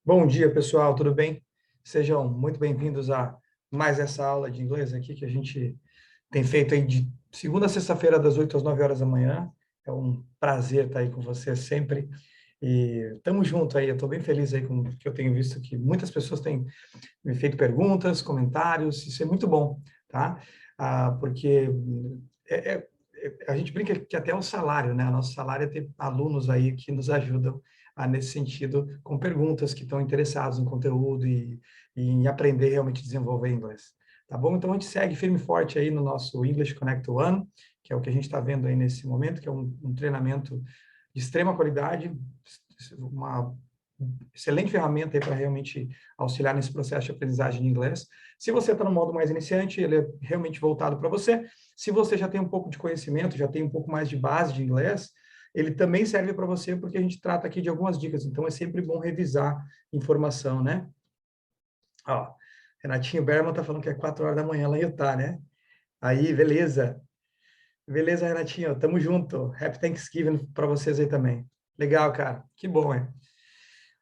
Bom dia, pessoal, tudo bem? Sejam muito bem-vindos a mais essa aula de inglês aqui que a gente tem feito aí de segunda a sexta-feira, das 8 às 9 horas da manhã. É um prazer estar aí com vocês sempre. E estamos juntos aí, eu estou bem feliz aí com que eu tenho visto que muitas pessoas têm me feito perguntas, comentários, isso é muito bom, tá? Porque é, é- a gente brinca que até o salário, né? O nosso salário é ter alunos aí que nos ajudam nesse sentido, com perguntas que estão interessados no conteúdo e em aprender realmente a desenvolver inglês. Tá bom? Então a gente segue firme e forte aí no nosso English Connect One, que é o que a gente está vendo aí nesse momento, que é um treinamento de extrema qualidade, uma excelente ferramenta para realmente auxiliar nesse processo de aprendizagem de inglês. Se você está no modo mais iniciante, ele é realmente voltado para você. Se você já tem um pouco de conhecimento, já tem um pouco mais de base de inglês, ele também serve para você porque a gente trata aqui de algumas dicas. Então, é sempre bom revisar informação, né? Ó, Renatinho Berman está falando que é 4 horas da manhã lá em Utah, né? Aí, beleza. Beleza, Renatinho. Tamo junto. Happy Thanksgiving para vocês aí também. Legal, cara. Que bom, é.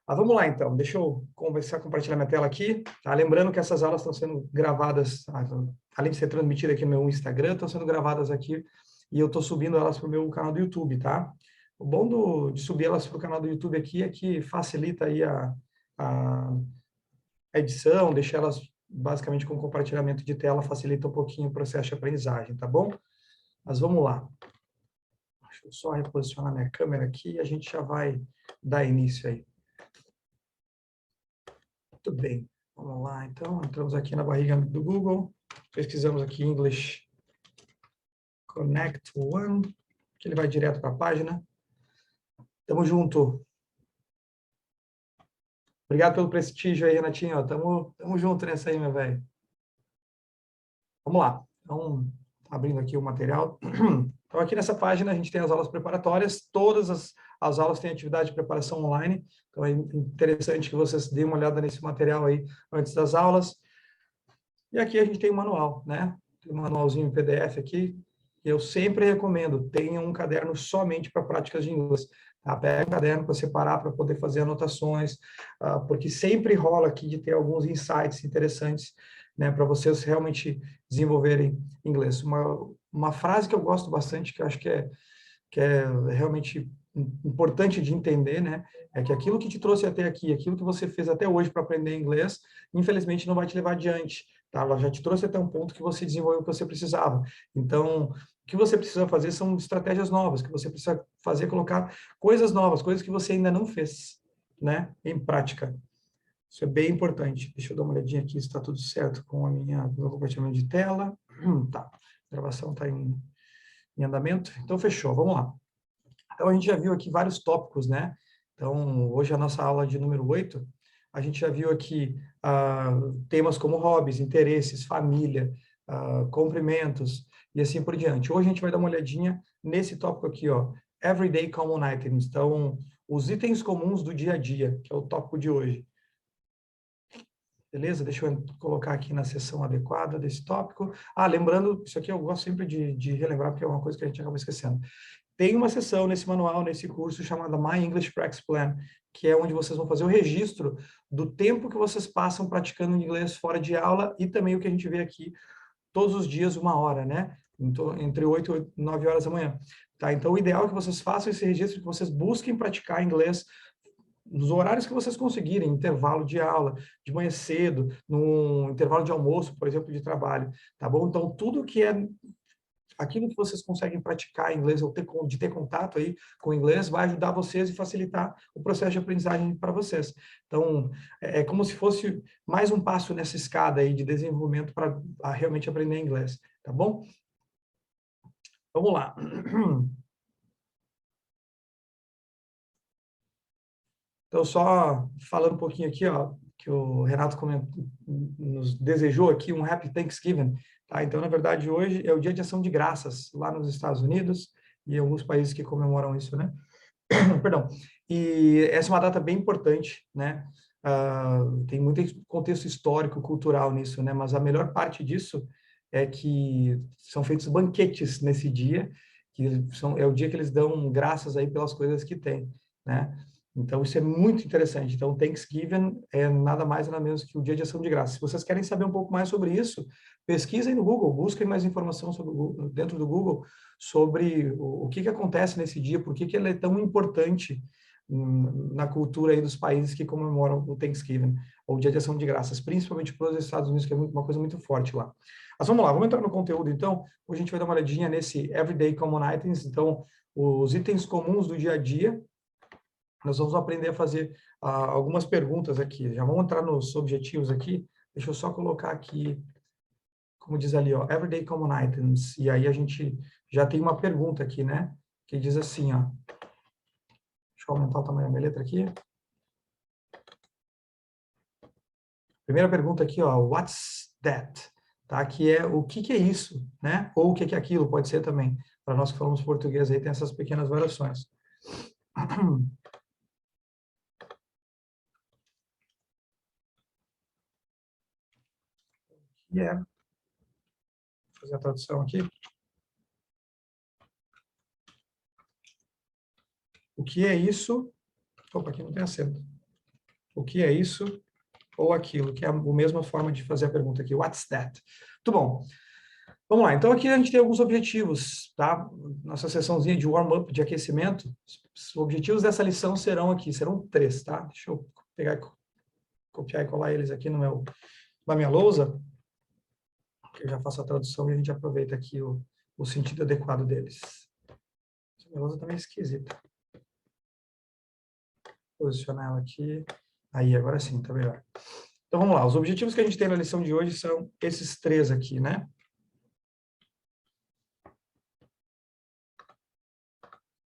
Vamos lá, então. Deixa eu conversar, compartilhar minha tela aqui. Tá? Lembrando que essas aulas estão sendo gravadas, além de ser transmitidas aqui no meu Instagram, estão sendo gravadas aqui e eu estou subindo elas para o meu canal do YouTube, tá? O bom de subir elas para o canal do YouTube aqui é que facilita aí a, a edição, deixar elas basicamente com compartilhamento de tela, facilita um pouquinho o processo de aprendizagem, tá bom? Mas vamos lá. Deixa eu só reposicionar minha câmera aqui e a gente já vai dar início aí. Muito bem, vamos lá. Então, entramos aqui na barriga do Google, pesquisamos aqui English Connect One, que ele vai direto para a página. Tamo junto. Obrigado pelo prestígio aí, Renatinho. Tamo junto nessa aí, meu velho. Vamos lá. Então, abrindo aqui o material. Então, aqui nessa página a gente tem as aulas preparatórias. Todas as aulas têm atividade de preparação online. Então, é interessante que vocês deem uma olhada nesse material aí antes das aulas. E aqui a gente tem o manual, né? Tem um manualzinho em PDF aqui. Eu sempre recomendo, tenha um caderno somente para práticas de inglês. Tá? Pega um caderno para separar, para poder fazer anotações, porque sempre rola aqui de ter alguns insights interessantes, né, para vocês realmente desenvolverem inglês. Uma frase que eu gosto bastante, que eu acho que é realmente importante de entender, né? É que aquilo que te trouxe até aqui, aquilo que você fez até hoje para aprender inglês, infelizmente não vai te levar adiante, tá? Ela já te trouxe até um ponto que você desenvolveu o que você precisava. Então, o que você precisa fazer são estratégias novas, que você precisa fazer, colocar coisas novas, coisas que você ainda não fez, né? Em prática. Isso é bem importante. Deixa eu dar uma olhadinha aqui se está tudo certo com meu compartilhamento de tela. Tá. A gravação está em andamento. Então, fechou. Vamos lá. Então, a gente já viu aqui vários tópicos, né? Então, hoje a nossa aula de número 8, a gente já viu aqui temas como hobbies, interesses, família, cumprimentos e assim por diante. Hoje a gente vai dar uma olhadinha nesse tópico aqui, ó, Everyday Common Items. Então, os itens comuns do dia a dia, que é o tópico de hoje. Beleza? Deixa eu colocar aqui na seção adequada desse tópico. Lembrando, isso aqui eu gosto sempre de relembrar, porque é uma coisa que a gente acaba esquecendo. Tem uma seção nesse manual, nesse curso, chamada My English Practice Plan, que é onde vocês vão fazer o registro do tempo que vocês passam praticando inglês fora de aula e também o que a gente vê aqui todos os dias, 1 hora, né? Entre 8 e 9 horas da manhã. Tá? Então, o ideal é que vocês façam esse registro, que vocês busquem praticar inglês nos horários que vocês conseguirem, intervalo de aula, de manhã cedo, no intervalo de almoço, por exemplo, de trabalho, tá bom? Então, tudo que é aquilo que vocês conseguem praticar em inglês ou de ter contato aí com o inglês vai ajudar vocês e facilitar o processo de aprendizagem para vocês. Então, é como se fosse mais um passo nessa escada aí de desenvolvimento para realmente aprender inglês, tá bom? Vamos lá. Então, só falando um pouquinho aqui, ó, que o Renato nos desejou aqui um Happy Thanksgiving, tá? Então, na verdade, hoje é o Dia de Ação de Graças lá nos Estados Unidos e alguns países que comemoram isso, né? Perdão. E essa é uma data bem importante, né? Tem muito contexto histórico, cultural nisso, né? Mas a melhor parte disso é que são feitos banquetes nesse dia, é o dia que eles dão graças aí pelas coisas que têm, né? Então, isso é muito interessante. Então, Thanksgiving é nada mais nada menos que o Dia de Ação de Graças. Se vocês querem saber um pouco mais sobre isso, pesquisem no Google, busquem mais informação sobre dentro do Google sobre o que acontece nesse dia, por que ele é tão importante na cultura aí dos países que comemoram o Thanksgiving, ou o Dia de Ação de Graças, principalmente para os Estados Unidos, que é uma coisa muito forte lá. Mas vamos lá, vamos entrar no conteúdo, então. Hoje a gente vai dar uma olhadinha nesse Everyday Common Items, então, os itens comuns do dia a dia. Nós vamos aprender a fazer algumas perguntas aqui. Já vamos entrar nos objetivos aqui. Deixa eu só colocar aqui, como diz ali, ó, Everyday Common Items. E aí a gente já tem uma pergunta aqui, né? Que diz assim, ó. Deixa eu aumentar o tamanho da minha letra aqui. Primeira pergunta aqui, ó, what's that? Tá? Que é o que é isso, né? Ou o que é aquilo, pode ser também. Para nós que falamos português aí, tem essas pequenas variações. E é. Vou fazer a tradução aqui. O que é isso? Opa, aqui não tem acento. O que é isso ou aquilo? Que é a mesma forma de fazer a pergunta aqui. What's that? Muito bom. Vamos lá. Então, aqui a gente tem alguns objetivos, tá? Nossa sessãozinha de warm-up, de aquecimento. Os objetivos dessa lição serão 3, tá? Deixa eu pegar, copiar e colar eles aqui na minha lousa, que eu já faço a tradução e a gente aproveita aqui o sentido adequado deles. Essa minha lousa tá meio esquisita. Posicionar ela aqui. Aí, agora sim, tá melhor. Então, vamos lá. Os objetivos que a gente tem na lição de hoje são esses 3 aqui, né?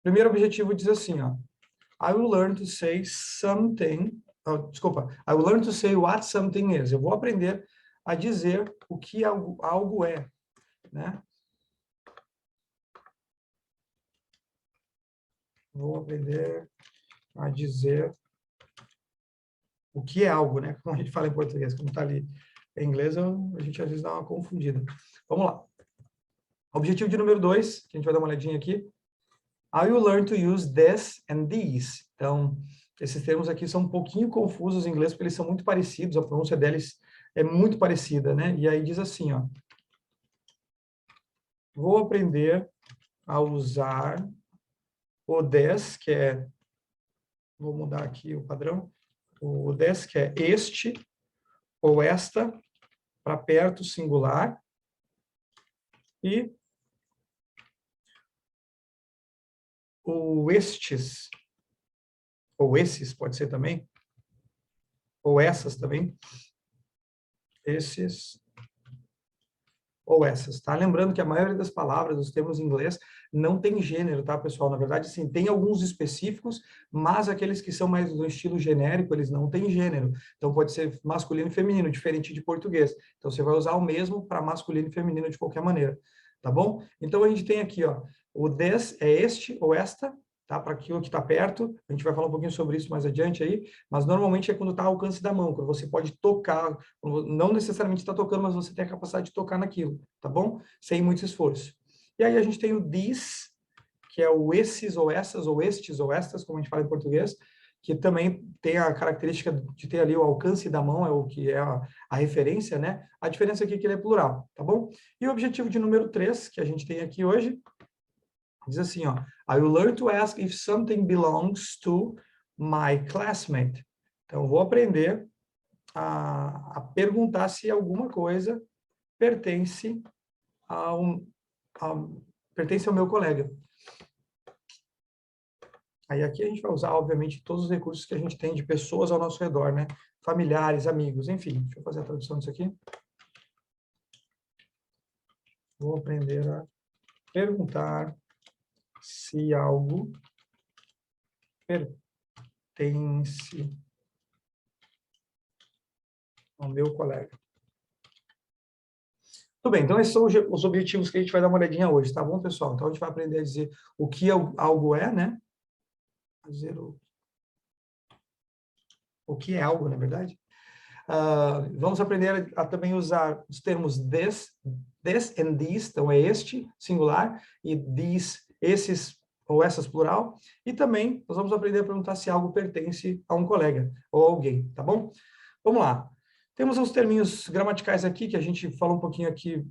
Primeiro objetivo diz assim, ó. I will learn to say something... desculpa. I will learn to say what something is. Eu vou aprender a dizer o que algo é, né? Vou aprender a dizer o que é algo, né? Como a gente fala em português, como está ali em inglês, a gente às vezes dá uma confundida. Vamos lá. Objetivo de número 2, que a gente vai dar uma olhadinha aqui. I will learn to use this and these. Então, esses termos aqui são um pouquinho confusos em inglês, porque eles são muito parecidos, a pronúncia deles é muito parecida, né? E aí diz assim, ó. Vou aprender a usar o this, que é... Vou mudar aqui o padrão. O this, que é este ou esta, para perto, singular. E o estes, ou esses, pode ser também, ou essas também, esses ou essas, tá? Lembrando que a maioria das palavras, dos termos em inglês, não tem gênero, tá, pessoal? Na verdade, sim, tem alguns específicos, mas aqueles que são mais do estilo genérico, eles não têm gênero. Então, pode ser masculino e feminino, diferente de português. Então, você vai usar o mesmo para masculino e feminino de qualquer maneira, tá bom? Então, a gente tem aqui, ó, o this é este ou esta, tá? Para aquilo que está perto, a gente vai falar um pouquinho sobre isso mais adiante aí, mas normalmente é quando está ao alcance da mão, quando você pode tocar, não necessariamente está tocando, mas você tem a capacidade de tocar naquilo, tá bom? Sem muito esforço. E aí a gente tem o this, que é o esses ou essas, ou estes ou estas, como a gente fala em português, que também tem a característica de ter ali o alcance da mão, é o que é a referência, né? A diferença aqui é que ele é plural, tá bom? E o objetivo de número 3, que a gente tem aqui hoje, diz assim, ó, I will learn to ask if something belongs to my classmate. Então, vou aprender a perguntar se alguma coisa pertence pertence ao meu colega. Aí aqui a gente vai usar, obviamente, todos os recursos que a gente tem de pessoas ao nosso redor, né? Familiares, amigos, enfim. Deixa eu fazer a tradução disso aqui. Vou aprender a perguntar se algo pertence ao meu colega. Tudo bem, então esses são os objetivos que a gente vai dar uma olhadinha hoje, tá bom, pessoal? Então a gente vai aprender a dizer o que algo é, né? Dizer o que é algo, na verdade. Vamos aprender a também usar os termos this and these, então é este, singular, e these, esses, ou essas plural, e também nós vamos aprender a perguntar se algo pertence a um colega ou alguém, tá bom? Vamos lá. Temos uns terminhos gramaticais aqui, que a gente falou um pouquinho aqui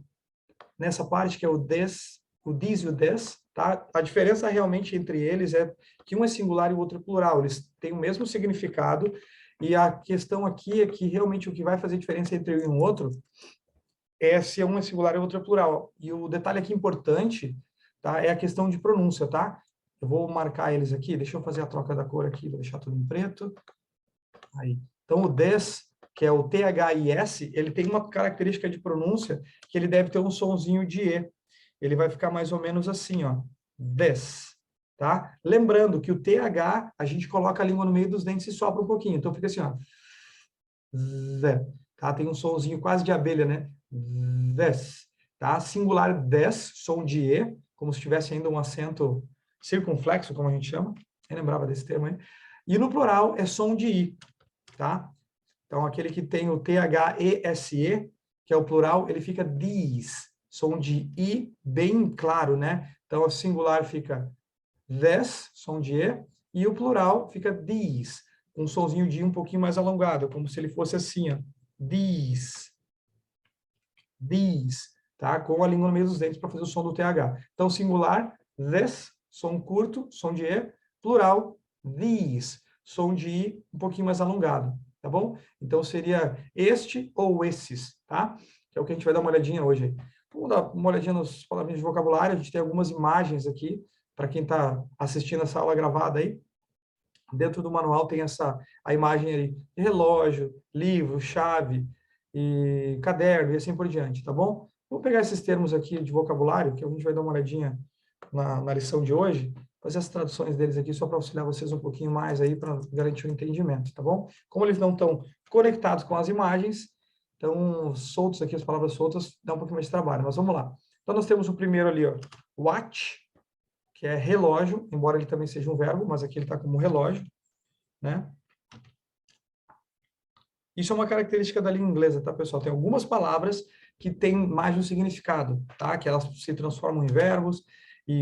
nessa parte, que é o this e o des, tá? A diferença realmente entre eles é que um é singular e o outro é plural, eles têm o mesmo significado, e a questão aqui é que realmente o que vai fazer diferença entre um e o outro é se um é singular e o outro é plural. E o detalhe aqui importante, tá, é a questão de pronúncia, tá? Eu vou marcar eles aqui, deixa eu fazer a troca da cor aqui, vou deixar tudo em preto. Aí. Então, o des, que é o THIS, ele tem uma característica de pronúncia que ele deve ter um sonzinho de E. Ele vai ficar mais ou menos assim, ó. Des, tá? Lembrando que o TH, a gente coloca a língua no meio dos dentes e sopra um pouquinho. Então, fica assim, ó. Zé, tá? Tem um sonzinho quase de abelha, né? Des, tá? Singular des, som de E, como se tivesse ainda um acento circunflexo, como a gente chama. Eu lembrava desse termo aí. E no plural é som de I, tá? Então, aquele que tem o THESE, que é o plural, ele fica these, som de I bem claro, né? Então, o singular fica this, som de E, e o plural fica these, com um sonzinho de I um pouquinho mais alongado, como se ele fosse assim, ó. These, tá? Com a língua no meio dos dentes para fazer o som do TH. Então, singular, this, som curto, som de E, plural, these, som de I um pouquinho mais alongado, tá bom? Então, seria este ou esses, tá? Que é o que a gente vai dar uma olhadinha hoje. Vamos dar uma olhadinha nas palavrinhas de vocabulário, a gente tem algumas imagens aqui, para quem está assistindo essa aula gravada aí. Dentro do manual tem a imagem aí de relógio, livro, chave, e caderno, e assim por diante, tá bom? Vou pegar esses termos aqui de vocabulário, que a gente vai dar uma olhadinha na lição de hoje, fazer as traduções deles aqui só para auxiliar vocês um pouquinho mais aí, para garantir o entendimento, tá bom? Como eles não estão conectados com as imagens, estão soltos aqui, as palavras soltas, dá um pouquinho mais de trabalho, mas vamos lá. Então, nós temos o primeiro ali, ó, watch, que é relógio, embora ele também seja um verbo, mas aqui ele está como relógio, né? Isso é uma característica da língua inglesa, tá, pessoal? Tem algumas palavras que têm mais de um significado, tá? Que elas se transformam em verbos,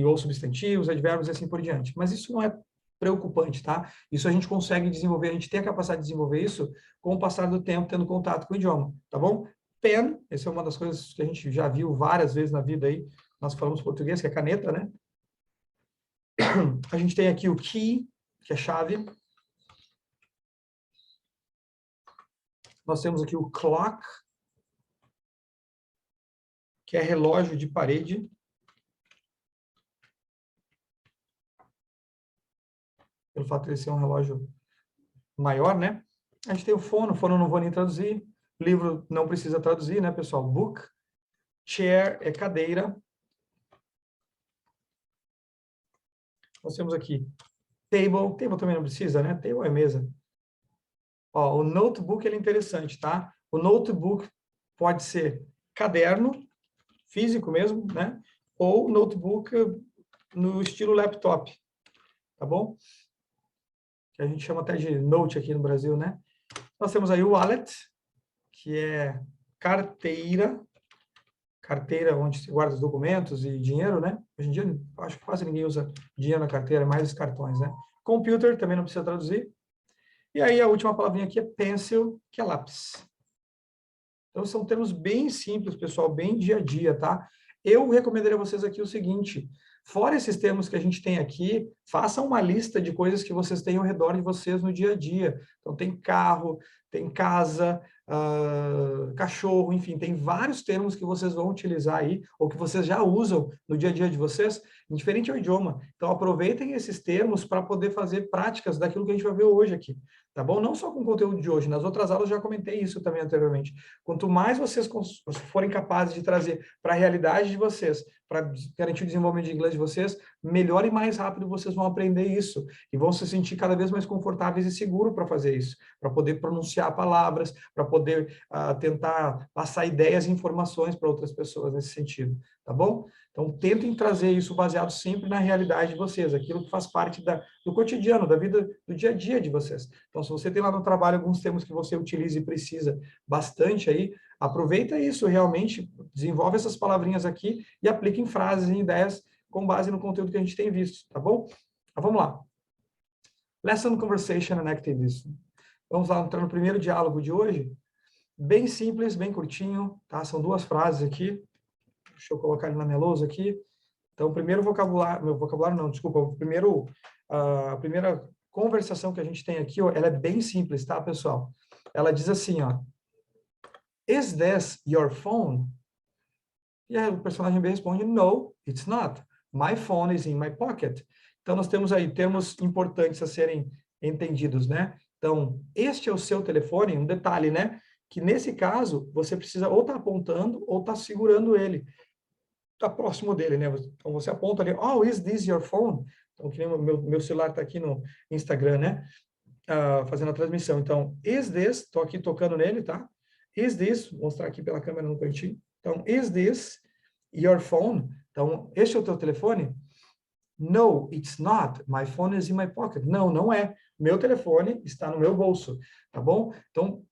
ou substantivos, advérbios e assim por diante. Mas isso não é preocupante, tá? Isso a gente consegue desenvolver, a gente tem a capacidade de desenvolver isso com o passar do tempo, tendo contato com o idioma, tá bom? Pen, essa é uma das coisas que a gente já viu várias vezes na vida aí, nós falamos português, que é caneta, né? A gente tem aqui o key, que é chave. Nós temos aqui o clock, que é relógio de parede. Pelo fato de ele ser um relógio maior, né? A gente tem o fono eu não vou nem traduzir. Livro não precisa traduzir, né, pessoal? Book. Chair é cadeira. Nós temos aqui table. Table também não precisa, né? Table é mesa. Ó, o notebook ele é interessante, tá? O notebook pode ser caderno, físico mesmo, né? Ou notebook no estilo laptop, tá bom? Que a gente chama até de note aqui no Brasil, né? Nós temos aí o wallet, que é carteira onde se guarda os documentos e dinheiro, né? Hoje em dia, acho que quase ninguém usa dinheiro na carteira, mais os cartões, né? Computer, também não precisa traduzir. E aí, a última palavrinha aqui é pencil, que é lápis. Então, são termos bem simples, pessoal, bem dia a dia, tá? Eu recomendaria a vocês aqui o seguinte, fora esses termos que a gente tem aqui, façam uma lista de coisas que vocês têm ao redor de vocês no dia a dia. Então, tem carro, tem casa, cachorro, enfim, tem vários termos que vocês vão utilizar aí, ou que vocês já usam no dia a dia de vocês, indiferente ao idioma. Então, aproveitem esses termos para poder fazer práticas daquilo que a gente vai ver hoje aqui, tá bom? Não só com o conteúdo de hoje, nas outras aulas eu já comentei isso também anteriormente. Quanto mais vocês forem capazes de trazer para a realidade de vocês, para garantir o desenvolvimento de inglês de vocês, melhor e mais rápido vocês vão aprender isso, e vão se sentir cada vez mais confortáveis e seguros para fazer isso, para poder pronunciar palavras, para poder tentar passar ideias e informações para outras pessoas nesse sentido, tá bom? Então, tentem trazer isso baseado sempre na realidade de vocês, aquilo que faz parte do cotidiano, da vida, do dia a dia de vocês. Então, se você tem lá no trabalho alguns termos que você utiliza e precisa bastante aí, aproveita isso realmente, desenvolve essas palavrinhas aqui e aplique em frases e ideias com base no conteúdo que a gente tem visto, tá bom? Então, vamos lá. Lesson, Conversation and Active Listening. Vamos lá, entrar no primeiro diálogo de hoje. Bem simples, bem curtinho, tá? São 2 frases aqui. Deixa eu colocar ele na minha lousa aqui. Então, o primeiro vocabulário, meu vocabulário não, desculpa, a primeira conversação que a gente tem aqui, ó, ela é bem simples, tá, pessoal? Ela diz assim, ó, Is this your phone? E aí o personagem B responde, No, it's not. My phone is in my pocket. Então, nós temos aí termos importantes a serem entendidos, né? Então, este é o seu telefone, um detalhe, né? Que nesse caso, você precisa ou estar apontando ou estar segurando ele. Está próximo dele, né? Então, você aponta ali, oh, is this your phone? Então, que nem meu celular está aqui no Instagram, né? Fazendo a transmissão. Então, is this, estou aqui tocando nele, tá? Is this, vou mostrar aqui pela câmera no cantinho. Então, is this your phone? Então, este é o teu telefone? No, it's not. My phone is in my pocket. Não, não é. Meu telefone está no meu bolso, tá bom? Então,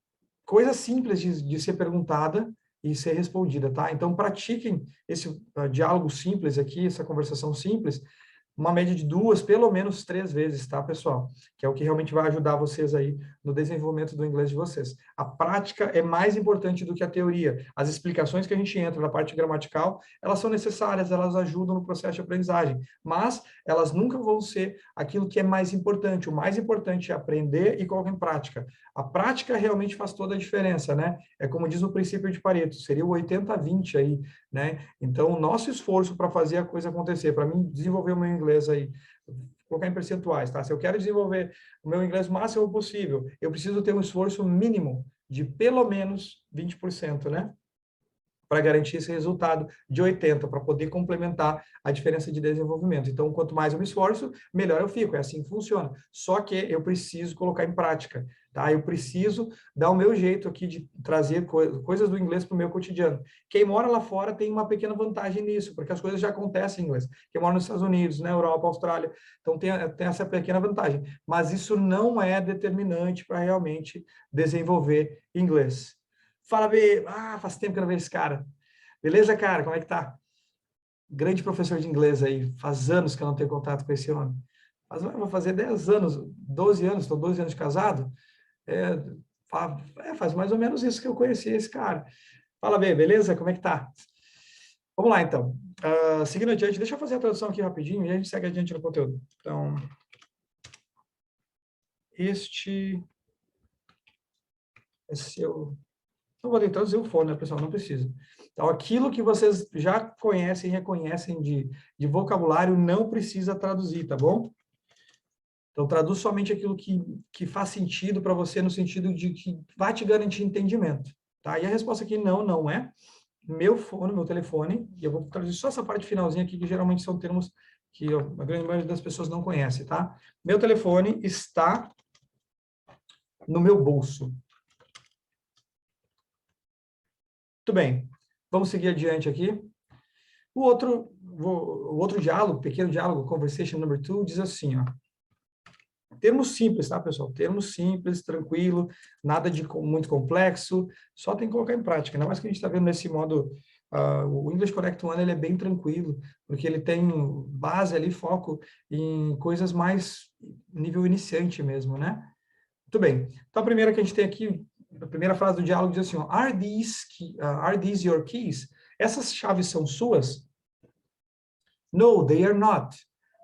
coisa simples de ser perguntada e ser respondida, tá? Então, pratiquem esse diálogo simples aqui, essa conversação simples, uma média de 2, pelo menos 3 vezes, tá, pessoal? Que é o que realmente vai ajudar vocês aí no desenvolvimento do inglês de vocês. A prática é mais importante do que a teoria. As explicações que a gente entra na parte gramatical, elas são necessárias, elas ajudam no processo de aprendizagem, mas elas nunca vão ser aquilo que é mais importante. O mais importante é aprender e colocar em prática. A prática realmente faz toda a diferença, né? É como diz o princípio de Pareto, seria o 80-20 aí, né? Então, o nosso esforço para fazer a coisa acontecer, para mim desenvolver o meu inglês aí, colocar em percentuais, tá? Se eu quero desenvolver o meu inglês o máximo possível, eu preciso ter um esforço mínimo de pelo menos 20%, né? Para garantir esse resultado de 80, para poder complementar a diferença de desenvolvimento. Então, quanto mais eu me esforço, melhor eu fico. É assim que funciona. Só que eu preciso colocar em prática, tá? Eu preciso dar o meu jeito aqui de trazer coisas do inglês para o meu cotidiano. Quem mora lá fora tem uma pequena vantagem nisso, porque as coisas já acontecem em inglês. Quem mora nos Estados Unidos, na Europa, Austrália, então tem essa pequena vantagem. Mas isso não é determinante para realmente desenvolver inglês. Fala, B. Faz tempo que eu não vejo esse cara. Beleza, cara? Como é que tá? Grande professor de inglês aí. Faz anos que eu não tenho contato com esse homem. Vou fazer 10 anos, 12 anos, estou 12 anos de casado. Faz mais ou menos isso que eu conheci esse cara. Fala, B, beleza? Como é que tá? Vamos lá, então. Seguindo adiante, deixa eu fazer a tradução aqui rapidinho e a gente segue adiante no conteúdo. Então, este é seu... Não vou nem traduzir o fone, né, pessoal? Não precisa. Então, aquilo que vocês já conhecem e reconhecem de vocabulário, não precisa traduzir, tá bom? Então, traduz somente aquilo que faz sentido para você, no sentido de que vai te garantir entendimento, tá? E a resposta aqui, não é. Meu fone, meu telefone, e eu vou traduzir só essa parte finalzinha aqui, que geralmente são termos que a grande maioria das pessoas não conhece, tá? Meu telefone está no meu bolso. Muito bem, vamos seguir adiante aqui. O outro diálogo, pequeno diálogo, conversation number 2, diz assim, ó. Termos simples, tá, pessoal? Termos simples, tranquilo, nada de muito complexo, só tem que colocar em prática. Ainda mais que a gente está vendo nesse modo, o English Connect One, ele é bem tranquilo, porque ele tem base ali, foco em coisas mais nível iniciante mesmo, né? Muito bem. Então, a primeira que a gente tem aqui, a primeira frase do diálogo diz assim, ó, are these your keys? Essas chaves são suas? No, they are not.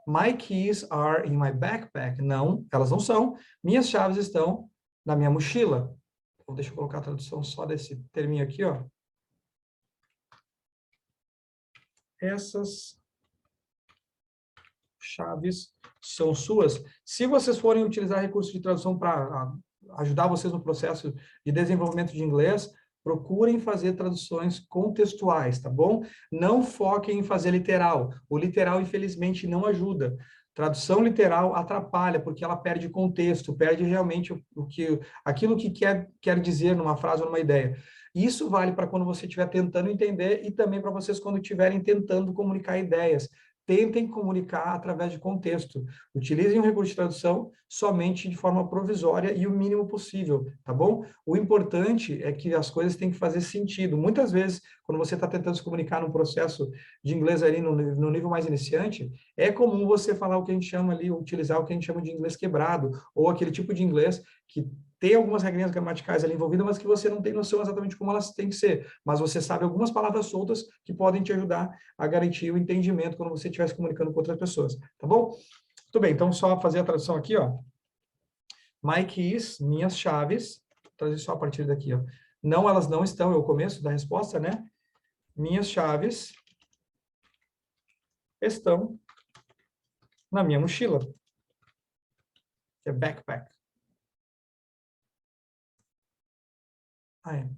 My keys are in my backpack. Não, elas não são. Minhas chaves estão na minha mochila. Então, deixa eu colocar a tradução só desse terminho aqui, ó. Essas chaves são suas. Se vocês forem utilizar recursos de tradução para ajudar vocês no processo de desenvolvimento de inglês, procurem fazer traduções contextuais, tá bom? Não foquem em fazer literal. O literal, infelizmente, não ajuda. Tradução literal atrapalha, porque ela perde contexto, perde realmente aquilo que quer dizer numa frase ou numa ideia. Isso vale para quando você estiver tentando entender e também para vocês quando estiverem tentando comunicar ideias. Tentem comunicar através de contexto. Utilizem o recurso de tradução somente de forma provisória e o mínimo possível, tá bom? O importante é que as coisas têm que fazer sentido. Muitas vezes, quando você está tentando se comunicar num processo de inglês ali no nível mais iniciante, é comum você falar o que a gente chama ali, utilizar o que a gente chama de inglês quebrado, ou aquele tipo de inglês que tem algumas regrinhas gramaticais ali envolvidas, mas que você não tem noção exatamente como elas têm que ser. Mas você sabe algumas palavras soltas que podem te ajudar a garantir o entendimento quando você estiver se comunicando com outras pessoas, tá bom? Tudo bem, então só fazer a tradução aqui, ó. My keys, minhas chaves, trazer só a partir daqui, ó. Não, elas não estão, é o começo da resposta, né? Minhas chaves estão na minha mochila, que é backpack. Ah, é.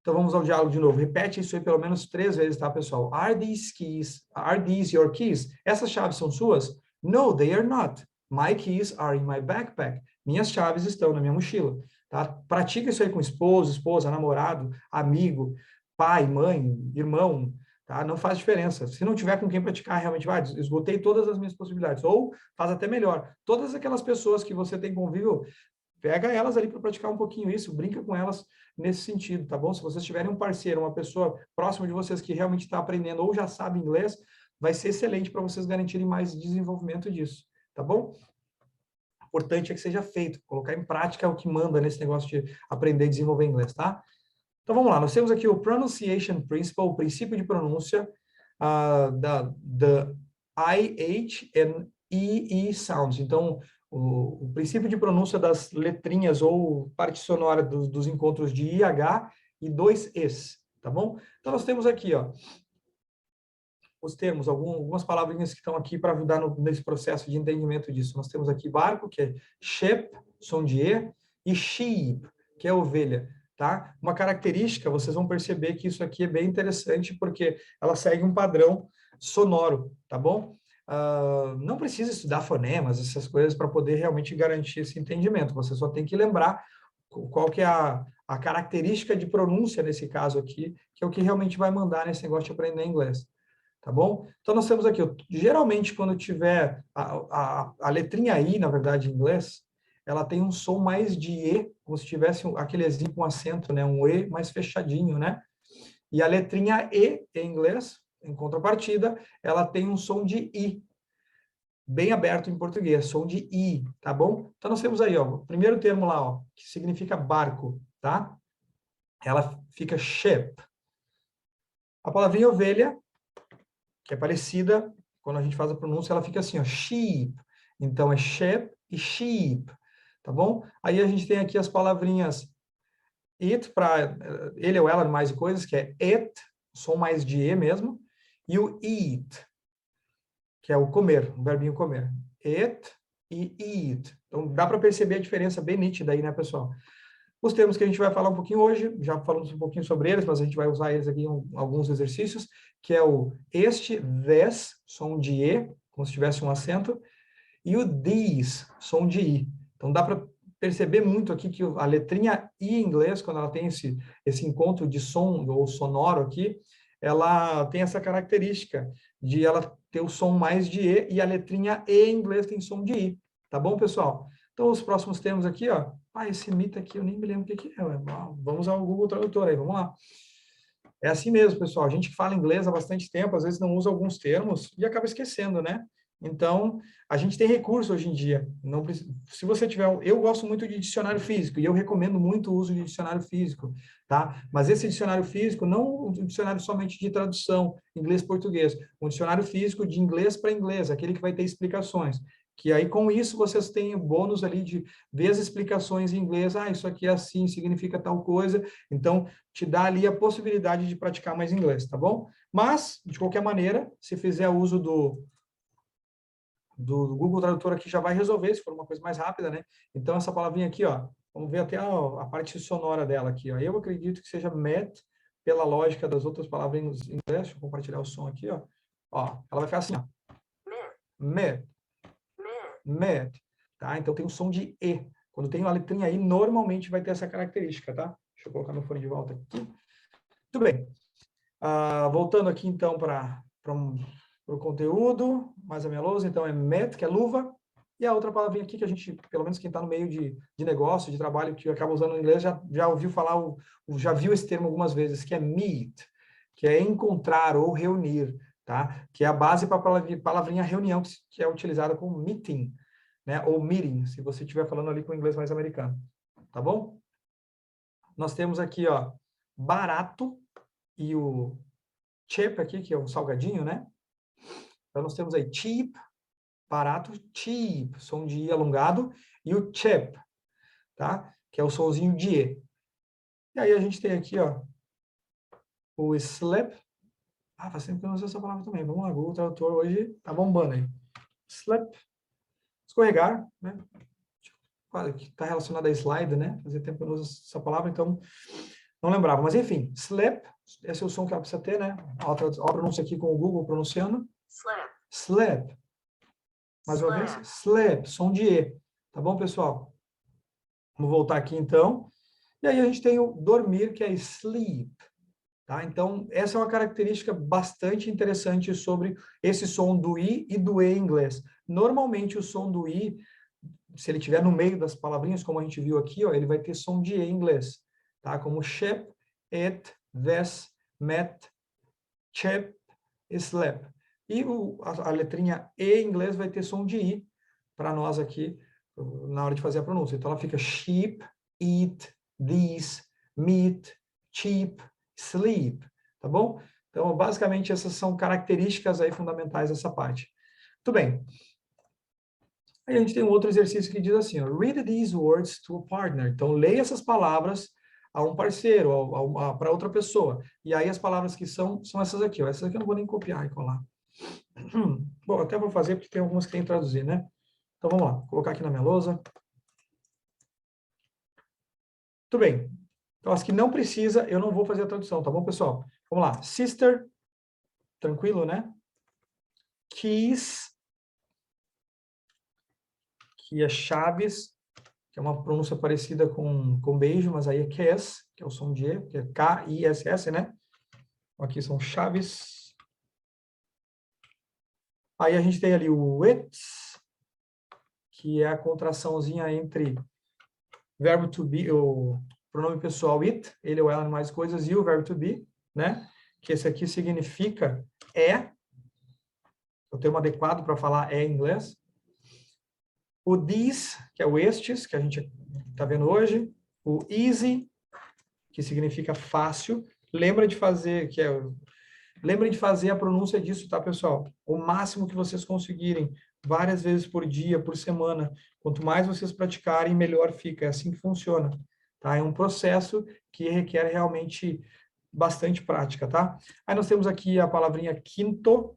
Então vamos ao diálogo de novo. Repete isso aí pelo menos 3 vezes, tá, pessoal? Are these your keys? Essas chaves são suas? No, they are not. My keys are in my backpack. Minhas chaves estão na minha mochila, tá? Pratica isso aí com esposo, esposa, namorado, amigo, pai, mãe, irmão, tá? Não faz diferença. Se não tiver com quem praticar, realmente vai, esgotei todas as minhas possibilidades. Ou faz até melhor. Todas aquelas pessoas que você tem convívio, pega elas ali para praticar um pouquinho isso, brinca com elas nesse sentido, tá bom? Se vocês tiverem um parceiro, uma pessoa próxima de vocês que realmente está aprendendo ou já sabe inglês, vai ser excelente para vocês garantirem mais desenvolvimento disso, tá bom? O importante é que seja feito, colocar em prática é o que manda nesse negócio de aprender e desenvolver inglês, tá? Então vamos lá, nós temos aqui o Pronunciation Principle, o princípio de pronúncia da IH and EE sounds. Então, o princípio de pronúncia das letrinhas ou parte sonora dos encontros de IH e 2 Es, tá bom? Então, nós temos aqui, ó, os termos, algumas palavrinhas que estão aqui para ajudar nesse processo de entendimento disso. Nós temos aqui barco, que é ship, som de E, e sheep, que é ovelha, tá? Uma característica, vocês vão perceber que isso aqui é bem interessante, porque ela segue um padrão sonoro, tá bom? Não precisa estudar fonemas, essas coisas, para poder realmente garantir esse entendimento. Você só tem que lembrar qual que é a característica de pronúncia nesse caso aqui, que é o que realmente vai mandar nesse negócio de aprender inglês. Tá bom? Então, nós temos aqui, geralmente, quando tiver a letrinha I, na verdade, em inglês, ela tem um som mais de E, como se tivesse aquele Ezinho com acento, né? Um E mais fechadinho, né? E a letrinha E, em inglês, em contrapartida, ela tem um som de I, bem aberto em português, som de I, tá bom? Então, nós temos aí, ó, o primeiro termo lá, ó, que significa barco, tá? Ela fica ship. A palavrinha ovelha, que é parecida, quando a gente faz a pronúncia, ela fica assim, ó, sheep. Então, é ship e sheep, tá bom? Aí a gente tem aqui as palavrinhas it, para ele ou ela, mais coisas, que é it, som mais de E mesmo, e o eat, que é o comer, o verbinho comer. It e eat. Então, dá para perceber a diferença bem nítida aí, né, pessoal? Os termos que a gente vai falar um pouquinho hoje, já falamos um pouquinho sobre eles, mas a gente vai usar eles aqui em alguns exercícios, que é o este, this, som de E, como se tivesse um acento, e o these, som de I. Então, dá para perceber muito aqui que a letrinha I em inglês, quando ela tem esse encontro de som ou sonoro aqui, ela tem essa característica de ela ter o som mais de E, e a letrinha E em inglês tem som de I. Tá bom, pessoal? Então, os próximos termos aqui, ó. Esse mito aqui eu nem me lembro o que é. Vamos ao Google Tradutor aí, vamos lá. É assim mesmo, pessoal. A gente que fala inglês há bastante tempo, às vezes não usa alguns termos e acaba esquecendo, né? Então, a gente tem recurso hoje em dia. Não precisa, se você tiver, eu gosto muito de dicionário físico e eu recomendo muito o uso de dicionário físico, tá? Mas esse dicionário físico não um dicionário somente de tradução inglês-português, um dicionário físico de inglês para inglês, aquele que vai ter explicações. Que aí, com isso, vocês têm o bônus ali de ver as explicações em inglês. Isso aqui é assim, significa tal coisa. Então, te dá ali a possibilidade de praticar mais inglês, tá bom? Mas, de qualquer maneira, se fizer uso do Google Tradutor aqui, já vai resolver, se for uma coisa mais rápida, né? Então, essa palavrinha aqui, ó, vamos ver até a parte sonora dela aqui, ó. Eu acredito que seja met, pela lógica das outras palavrinhas em inglês. Deixa eu compartilhar o som aqui, ó. Ó, ela vai ficar assim, ó. Met. Met, tá? Então tem um som de E. Quando tem uma letrinha I, normalmente vai ter essa característica, tá? Deixa eu colocar meu fone de volta aqui. Muito bem. Voltando aqui, então, para o conteúdo, mais a minha lousa, então é met, que é luva, e a outra palavrinha aqui que a gente, pelo menos quem está no meio de negócio, de trabalho, que acaba usando o inglês, já ouviu falar, já viu esse termo algumas vezes, que é meat. que é encontrar ou reunir, tá? Que é a base para a palavrinha reunião, que é utilizada como meeting, né? Ou meeting, se você estiver falando ali com o inglês mais americano, tá bom? Nós temos aqui, ó, barato e o cheap aqui, que é um salgadinho, né? Então, nós temos aí cheap, barato, cheap, som de I alongado, e o cheap, tá? Que é o somzinho de E. E aí a gente tem aqui, ó, o slap. Ah, faz tempo que eu não uso essa palavra também. Vamos lá, Google Tradutor hoje tá bombando aí. Slap, escorregar, né? Que está relacionado a slide, né? Fazia tempo que eu não uso essa palavra, então não lembrava. Mas enfim, slap, esse é o som que ela precisa ter, né? Olha a pronúncia aqui com o Google pronunciando. Slap. Slap. Mais uma vez, slap, som de E. Tá bom, pessoal? Vamos voltar aqui, então. E aí a gente tem o dormir, que é sleep. Tá? Então, essa é uma característica bastante interessante sobre esse som do I e do E em inglês. Normalmente, o som do I, se ele estiver no meio das palavrinhas, como a gente viu aqui, ó, ele vai ter som de E em inglês. Tá? Como ship, it, this, met, chip, slap. E a letrinha E em inglês vai ter som de I para nós aqui, na hora de fazer a pronúncia. Então, ela fica sheep, eat, these, meat, cheap, sleep, tá bom? Então, basicamente, essas são características aí fundamentais dessa parte. Muito bem. Aí a gente tem um outro exercício que diz assim, ó, read these words to a partner. Então, leia essas palavras a um parceiro, para outra pessoa. E aí as palavras que são essas aqui, ó. Essas aqui eu não vou nem copiar e colar. Bom, até vou fazer porque tem algumas que tem que traduzir, né? Então, vamos lá. Vou colocar aqui na minha lousa. Muito bem. Então, as que não precisa, eu não vou fazer a tradução, tá bom, pessoal? Vamos lá. Sister, tranquilo, né? Keys, que é chaves, que é uma pronúncia parecida com beijo, mas aí é kiss, que é o som de E, que é K-I-S-S, né? Aqui são chaves. Aí a gente tem ali o it's, que é a contraçãozinha entre verbo to be, o pronome pessoal it, ele ou ela, mais coisas, e o verbo to be, né? Que esse aqui significa é. O termo adequado para falar é em inglês. O this, que é o estes, que a gente está vendo hoje. O easy, que significa fácil. Lembra de fazer a pronúncia disso, tá, pessoal? O máximo que vocês conseguirem, várias vezes por dia, por semana. Quanto mais vocês praticarem, melhor fica. É assim que funciona, tá? É um processo que requer realmente bastante prática, tá? Aí nós temos aqui a palavrinha quinto,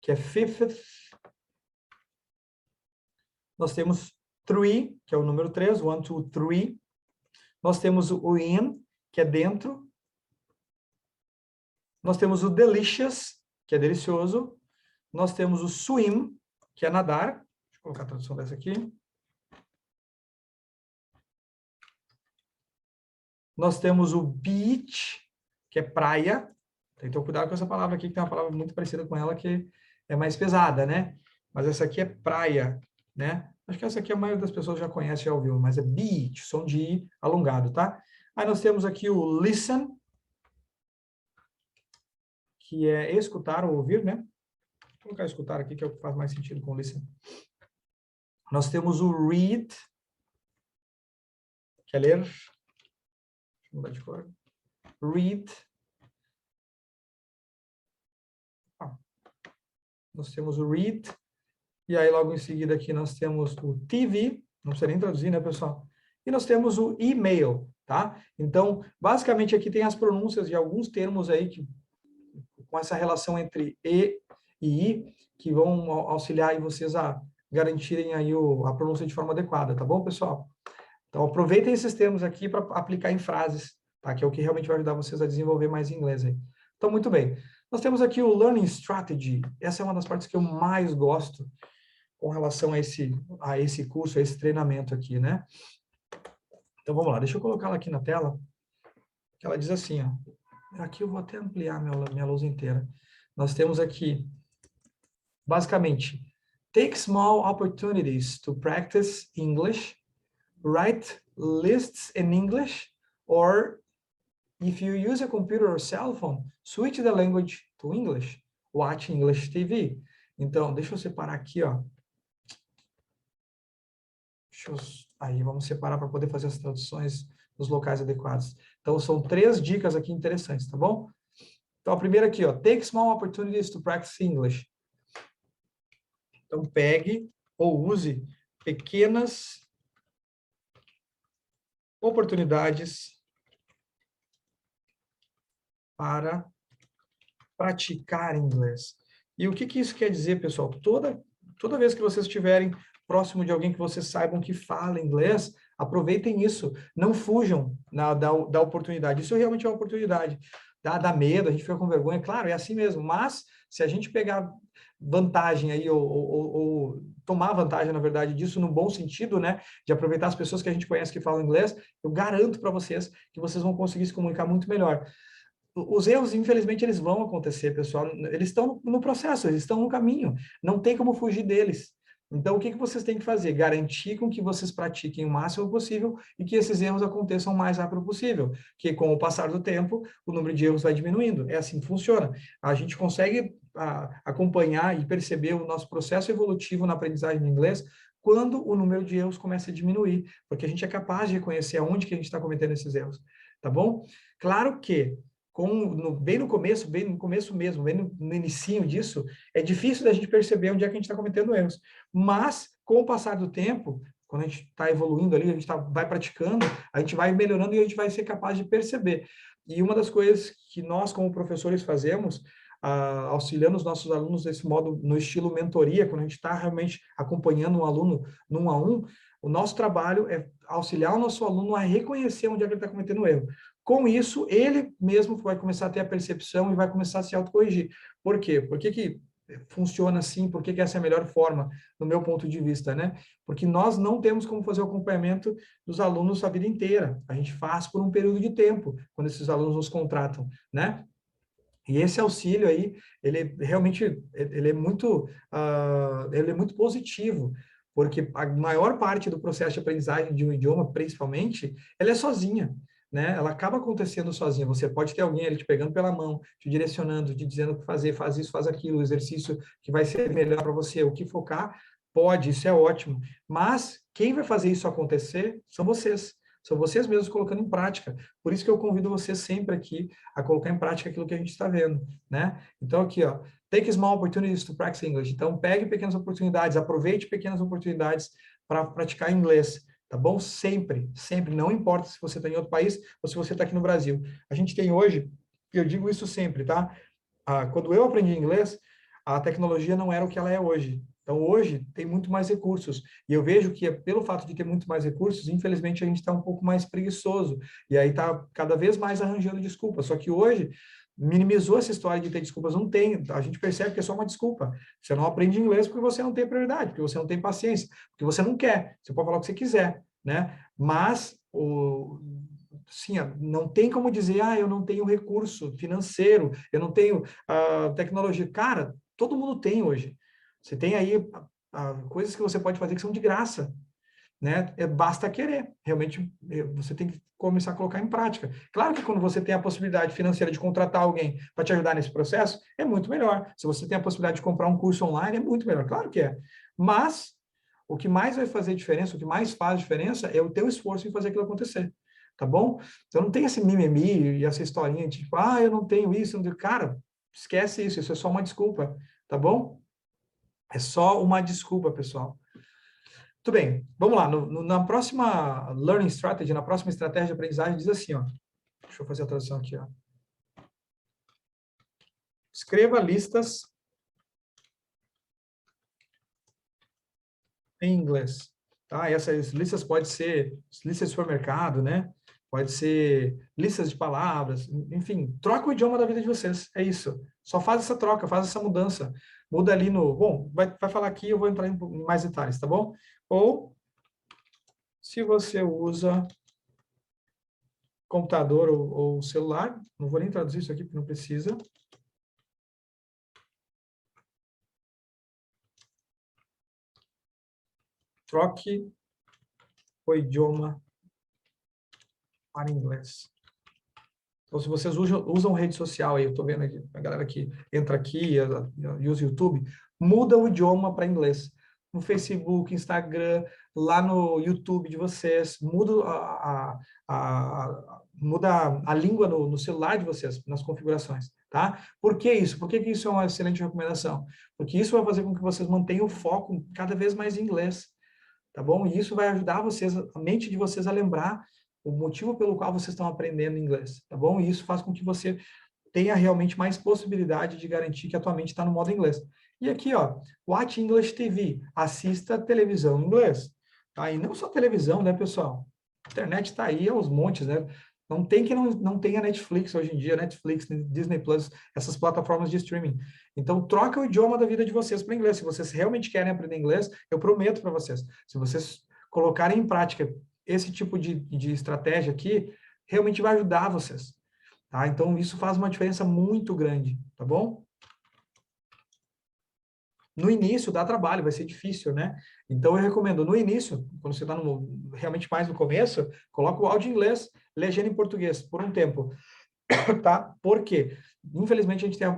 que é fifth. Nós temos three, que é o número 3, 1, 2, 3. Nós temos o in, que é dentro. Nós temos o delicious, que é delicioso. Nós temos o swim, que é nadar. Deixa eu colocar a tradução dessa aqui. Nós temos o beach, que é praia. Então, cuidado com essa palavra aqui, que tem uma palavra muito parecida com ela, que é mais pesada, né? Mas essa aqui é praia, né? Acho que essa aqui a maioria das pessoas já conhece, já ouviu, mas é beach, som de I alongado, tá? Aí nós temos aqui o listen, que é escutar ou ouvir, né? Vou colocar escutar aqui, que é o que faz mais sentido com listen. Nós temos o read, que é ler. Deixa eu mudar de cor. Read. Nós temos o read. E aí, logo em seguida, aqui nós temos o TV. Não precisa nem traduzir, né, pessoal? E nós temos o e-mail, tá? Então, basicamente, aqui tem as pronúncias de alguns termos aí que, com essa relação entre E e I, que vão auxiliar aí vocês a garantirem aí a pronúncia de forma adequada, tá bom, pessoal? Então, aproveitem esses termos aqui para aplicar em frases, tá? Que é o que realmente vai ajudar vocês a desenvolver mais inglês aí. Então, muito bem. Nós temos aqui o Learning Strategy. Essa é uma das partes que eu mais gosto com relação a esse curso, a esse treinamento aqui, né? Então, vamos lá. Deixa eu colocar ela aqui na tela. Que ela diz assim, ó. Aqui eu vou até ampliar minha lousa inteira. Nós temos aqui, basicamente, take small opportunities to practice English, write lists in English, or If you use a computer or cell phone, switch the language to English. Watch English TV. Então, deixa eu separar aqui, ó. Aí, vamos separar para poder fazer as traduções nos locais adequados. Então, são 3 dicas aqui interessantes, tá bom? Então, a primeira aqui, ó. Take small opportunities to practice English. Então, pegue ou use pequenas oportunidades para praticar inglês. E o que isso quer dizer, pessoal? Toda vez que vocês estiverem próximo de alguém que vocês saibam que fala inglês, aproveitem isso. Não fujam da oportunidade. Isso realmente é uma oportunidade. Dá medo, a gente fica com vergonha. Claro, é assim mesmo. Mas, se a gente pegar vantagem aí, ou tomar vantagem, na verdade, disso no bom sentido, né? De aproveitar as pessoas que a gente conhece que falam inglês, eu garanto para vocês que vocês vão conseguir se comunicar muito melhor. Os erros, infelizmente, eles vão acontecer, pessoal. Eles estão no processo, eles estão no caminho. Não tem como fugir deles. Então, o que vocês têm que fazer? Garantir com que vocês pratiquem o máximo possível e que esses erros aconteçam o mais rápido possível. Que, com o passar do tempo, o número de erros vai diminuindo. É assim que funciona. A gente consegue acompanhar e perceber o nosso processo evolutivo na aprendizagem do inglês quando o número de erros começa a diminuir, porque a gente é capaz de reconhecer aonde que a gente está cometendo esses erros. Tá bom? Claro que bem no começo mesmo, bem no inicinho disso, é difícil da gente perceber onde é que a gente está cometendo erros. Mas, com o passar do tempo, quando a gente está evoluindo ali, a gente vai praticando, a gente vai melhorando e a gente vai ser capaz de perceber. E uma das coisas que nós, como professores, fazemos, auxiliando os nossos alunos desse modo, no estilo mentoria, quando a gente está realmente acompanhando um aluno num a um, o nosso trabalho é auxiliar o nosso aluno a reconhecer onde é que ele está cometendo erro. Com isso, ele mesmo vai começar a ter a percepção e vai começar a se autocorrigir. Por quê? Por que funciona assim? Por que essa é a melhor forma, no meu ponto de vista, né? Porque nós não temos como fazer o acompanhamento dos alunos a vida inteira. A gente faz por um período de tempo, quando esses alunos nos contratam, né? E esse auxílio aí, ele realmente, ele é muito positivo, porque a maior parte do processo de aprendizagem de um idioma, principalmente, ela é sozinha, né? Ela acaba acontecendo sozinha. Você pode ter alguém ali te pegando pela mão, te direcionando, te dizendo o que fazer, faz isso, faz aquilo, o exercício que vai ser melhor para você, o que focar, pode, isso é ótimo. Mas quem vai fazer isso acontecer são vocês. São vocês mesmos colocando em prática. Por isso que eu convido vocês sempre aqui a colocar em prática aquilo que a gente está vendo, né? Então, aqui, ó, take small opportunities to practice English. Então, pegue pequenas oportunidades, aproveite pequenas oportunidades para praticar inglês, tá bom? Sempre, sempre. Não importa se você está em outro país ou se você está aqui no Brasil. A gente tem hoje, eu digo isso sempre, tá? Quando eu aprendi inglês, a tecnologia não era o que ela é hoje. Então, hoje, tem muito mais recursos. E eu vejo que, pelo fato de ter muito mais recursos, infelizmente, a gente está um pouco mais preguiçoso. E aí está cada vez mais arranjando desculpas. Só que hoje, minimizou essa história de ter desculpas. Não tem. A gente percebe que é só uma desculpa. Você não aprende inglês porque você não tem prioridade, porque você não tem paciência, porque você não quer. Você pode falar o que você quiser, né? Mas, sim, não tem como dizer, eu não tenho recurso financeiro, eu não tenho tecnologia. Cara, todo mundo tem hoje. Você tem aí coisas que você pode fazer que são de graça, né? Basta querer. Realmente, você tem que começar a colocar em prática. Claro que quando você tem a possibilidade financeira de contratar alguém para te ajudar nesse processo, é muito melhor. Se você tem a possibilidade de comprar um curso online, é muito melhor. Claro que é. Mas o que mais vai fazer diferença, o que mais faz diferença é o teu esforço em fazer aquilo acontecer. Tá bom? Então não tem esse mimimi e essa historinha de tipo, eu não tenho isso, não tenho... Cara, esquece isso, isso é só uma desculpa, tá bom? É só uma desculpa, pessoal. Tudo bem, vamos lá. Na próxima Learning Strategy, na próxima estratégia de aprendizagem, diz assim, ó. Deixa eu fazer a tradução aqui, ó. Escreva listas em inglês. Tá? Essas listas podem ser listas de supermercado, né? Pode ser listas de palavras, enfim, troca o idioma da vida de vocês, é isso. Só faz essa troca, faz essa mudança. Muda ali no... Bom, vai falar aqui, eu vou entrar em mais detalhes, tá bom? Ou, se você usa computador ou celular, não vou nem traduzir isso aqui porque não precisa. Troque o idioma para inglês. Então, se vocês usam rede social, aí eu estou vendo aqui, a galera que entra aqui e usa o YouTube, muda o idioma para inglês. No Facebook, Instagram, lá no YouTube de vocês, muda a língua no celular de vocês, nas configurações, tá? Por que isso? Por que isso é uma excelente recomendação? Porque isso vai fazer com que vocês mantenham o foco cada vez mais em inglês, tá bom? E isso vai ajudar vocês, a mente de vocês a lembrar o motivo pelo qual vocês estão aprendendo inglês, tá bom? E isso faz com que você tenha realmente mais possibilidade de garantir que a tua mente está no modo inglês. E aqui, ó, Watch English TV, assista televisão em inglês. Tá? E não só televisão, né, pessoal? A internet está aí aos montes, né? Não tem que não tenha Netflix hoje em dia, Netflix, Disney Plus, essas plataformas de streaming. Então, troca o idioma da vida de vocês para inglês. Se vocês realmente querem aprender inglês, eu prometo para vocês, se vocês colocarem em prática esse tipo de estratégia aqui, realmente vai ajudar vocês. Tá? Então, isso faz uma diferença muito grande, tá bom? No início dá trabalho, vai ser difícil, né? Então, eu recomendo, no início, quando você está realmente mais no começo, coloca o áudio em inglês, legenda em português, por um tempo, tá? Por quê? Infelizmente, a gente tem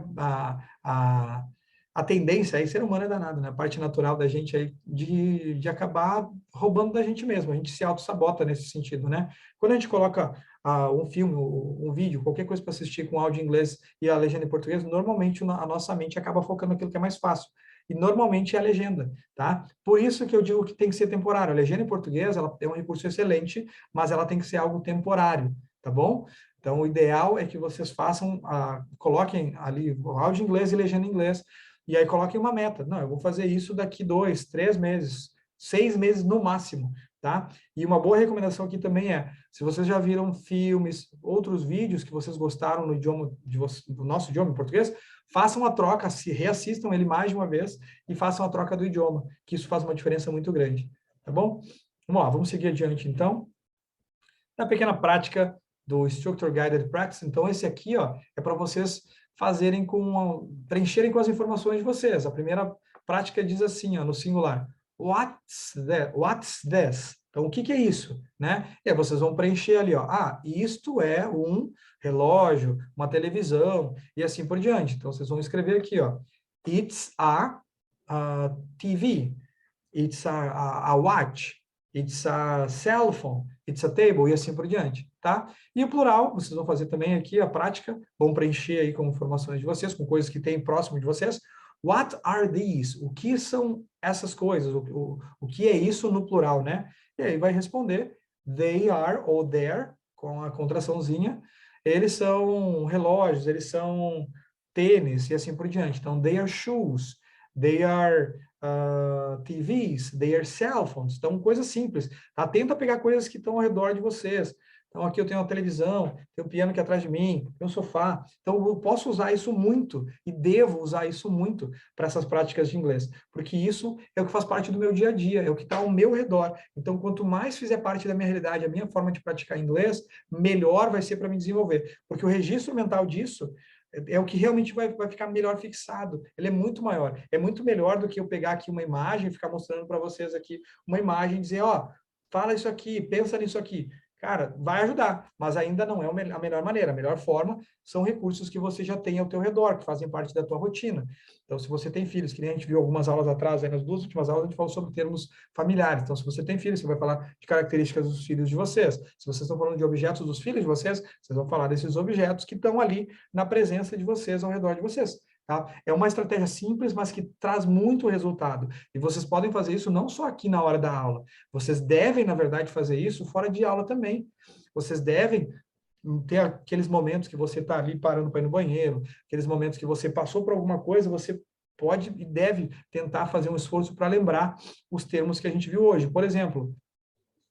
a tendência, aí ser humano é danado, né? A parte natural da gente aí de acabar roubando da gente mesmo, a gente se auto-sabota nesse sentido, né? Quando a gente coloca um filme, um vídeo, qualquer coisa para assistir com áudio em inglês e a legenda em português, normalmente a nossa mente acaba focando naquilo que é mais fácil. E normalmente é a legenda, tá? Por isso que eu digo que tem que ser temporário. A legenda em português, ela é um recurso excelente, mas ela tem que ser algo temporário, tá bom? Então, o ideal é que vocês façam, coloquem ali o áudio em inglês e legenda em inglês, e aí coloquem uma meta. Não, eu vou fazer isso daqui 2, 3 meses, 6 meses no máximo, tá? E uma boa recomendação aqui também é, se vocês já viram filmes, outros vídeos que vocês gostaram no idioma do nosso idioma em português, façam a troca, se reassistam ele mais de uma vez e façam a troca do idioma, que isso faz uma diferença muito grande, tá bom? Vamos lá, vamos seguir adiante então. Na pequena prática do Structure Guided Practice, então esse aqui, ó, é para vocês fazerem preencherem com as informações de vocês. A primeira prática diz assim, ó, no singular, what's this? Então, o que é isso? Né? E aí vocês vão preencher ali, ó, isto é um relógio, uma televisão, e assim por diante. Então, vocês vão escrever aqui, ó, it's a TV, it's a watch, it's a cell phone, it's a table, e assim por diante, tá? E o plural, vocês vão fazer também aqui a prática, vão preencher aí com informações de vocês, com coisas que tem próximo de vocês. What are these? O que são essas coisas? O que é isso no plural, né? E aí vai responder, they are, ou there, com a contraçãozinha, eles são relógios, eles são tênis, e assim por diante. Então, they are shoes, they are TVs, they are cell phones. Então, coisas simples. Tá? Tenta pegar coisas que estão ao redor de vocês. Então, aqui eu tenho uma televisão, tem um piano aqui atrás de mim, tem um sofá. Então, eu posso usar isso muito e devo usar isso muito para essas práticas de inglês, porque isso é o que faz parte do meu dia a dia, é o que está ao meu redor. Então, quanto mais fizer parte da minha realidade, a minha forma de praticar inglês, melhor vai ser para me desenvolver, porque o registro mental disso é o que realmente vai ficar melhor fixado. Ele é muito maior. É muito melhor do que eu pegar aqui uma imagem e ficar mostrando para vocês aqui uma imagem e dizer, ó, fala isso aqui, pensa nisso aqui. Cara, vai ajudar, mas ainda não é a melhor maneira. A melhor forma são recursos que você já tem ao teu redor, que fazem parte da tua rotina. Então, se você tem filhos, que nem a gente viu algumas aulas atrás, aí nas 2 últimas aulas a gente falou sobre termos familiares. Então, se você tem filhos, você vai falar de características dos filhos de vocês. Se vocês estão falando de objetos dos filhos de vocês, vocês vão falar desses objetos que estão ali na presença de vocês, ao redor de vocês. Tá? É uma estratégia simples, mas que traz muito resultado. E vocês podem fazer isso não só aqui na hora da aula. Vocês devem, na verdade, fazer isso fora de aula também. Vocês devem ter aqueles momentos que você está ali parando para ir no banheiro, aqueles momentos que você passou por alguma coisa, você pode e deve tentar fazer um esforço para lembrar os termos que a gente viu hoje. Por exemplo,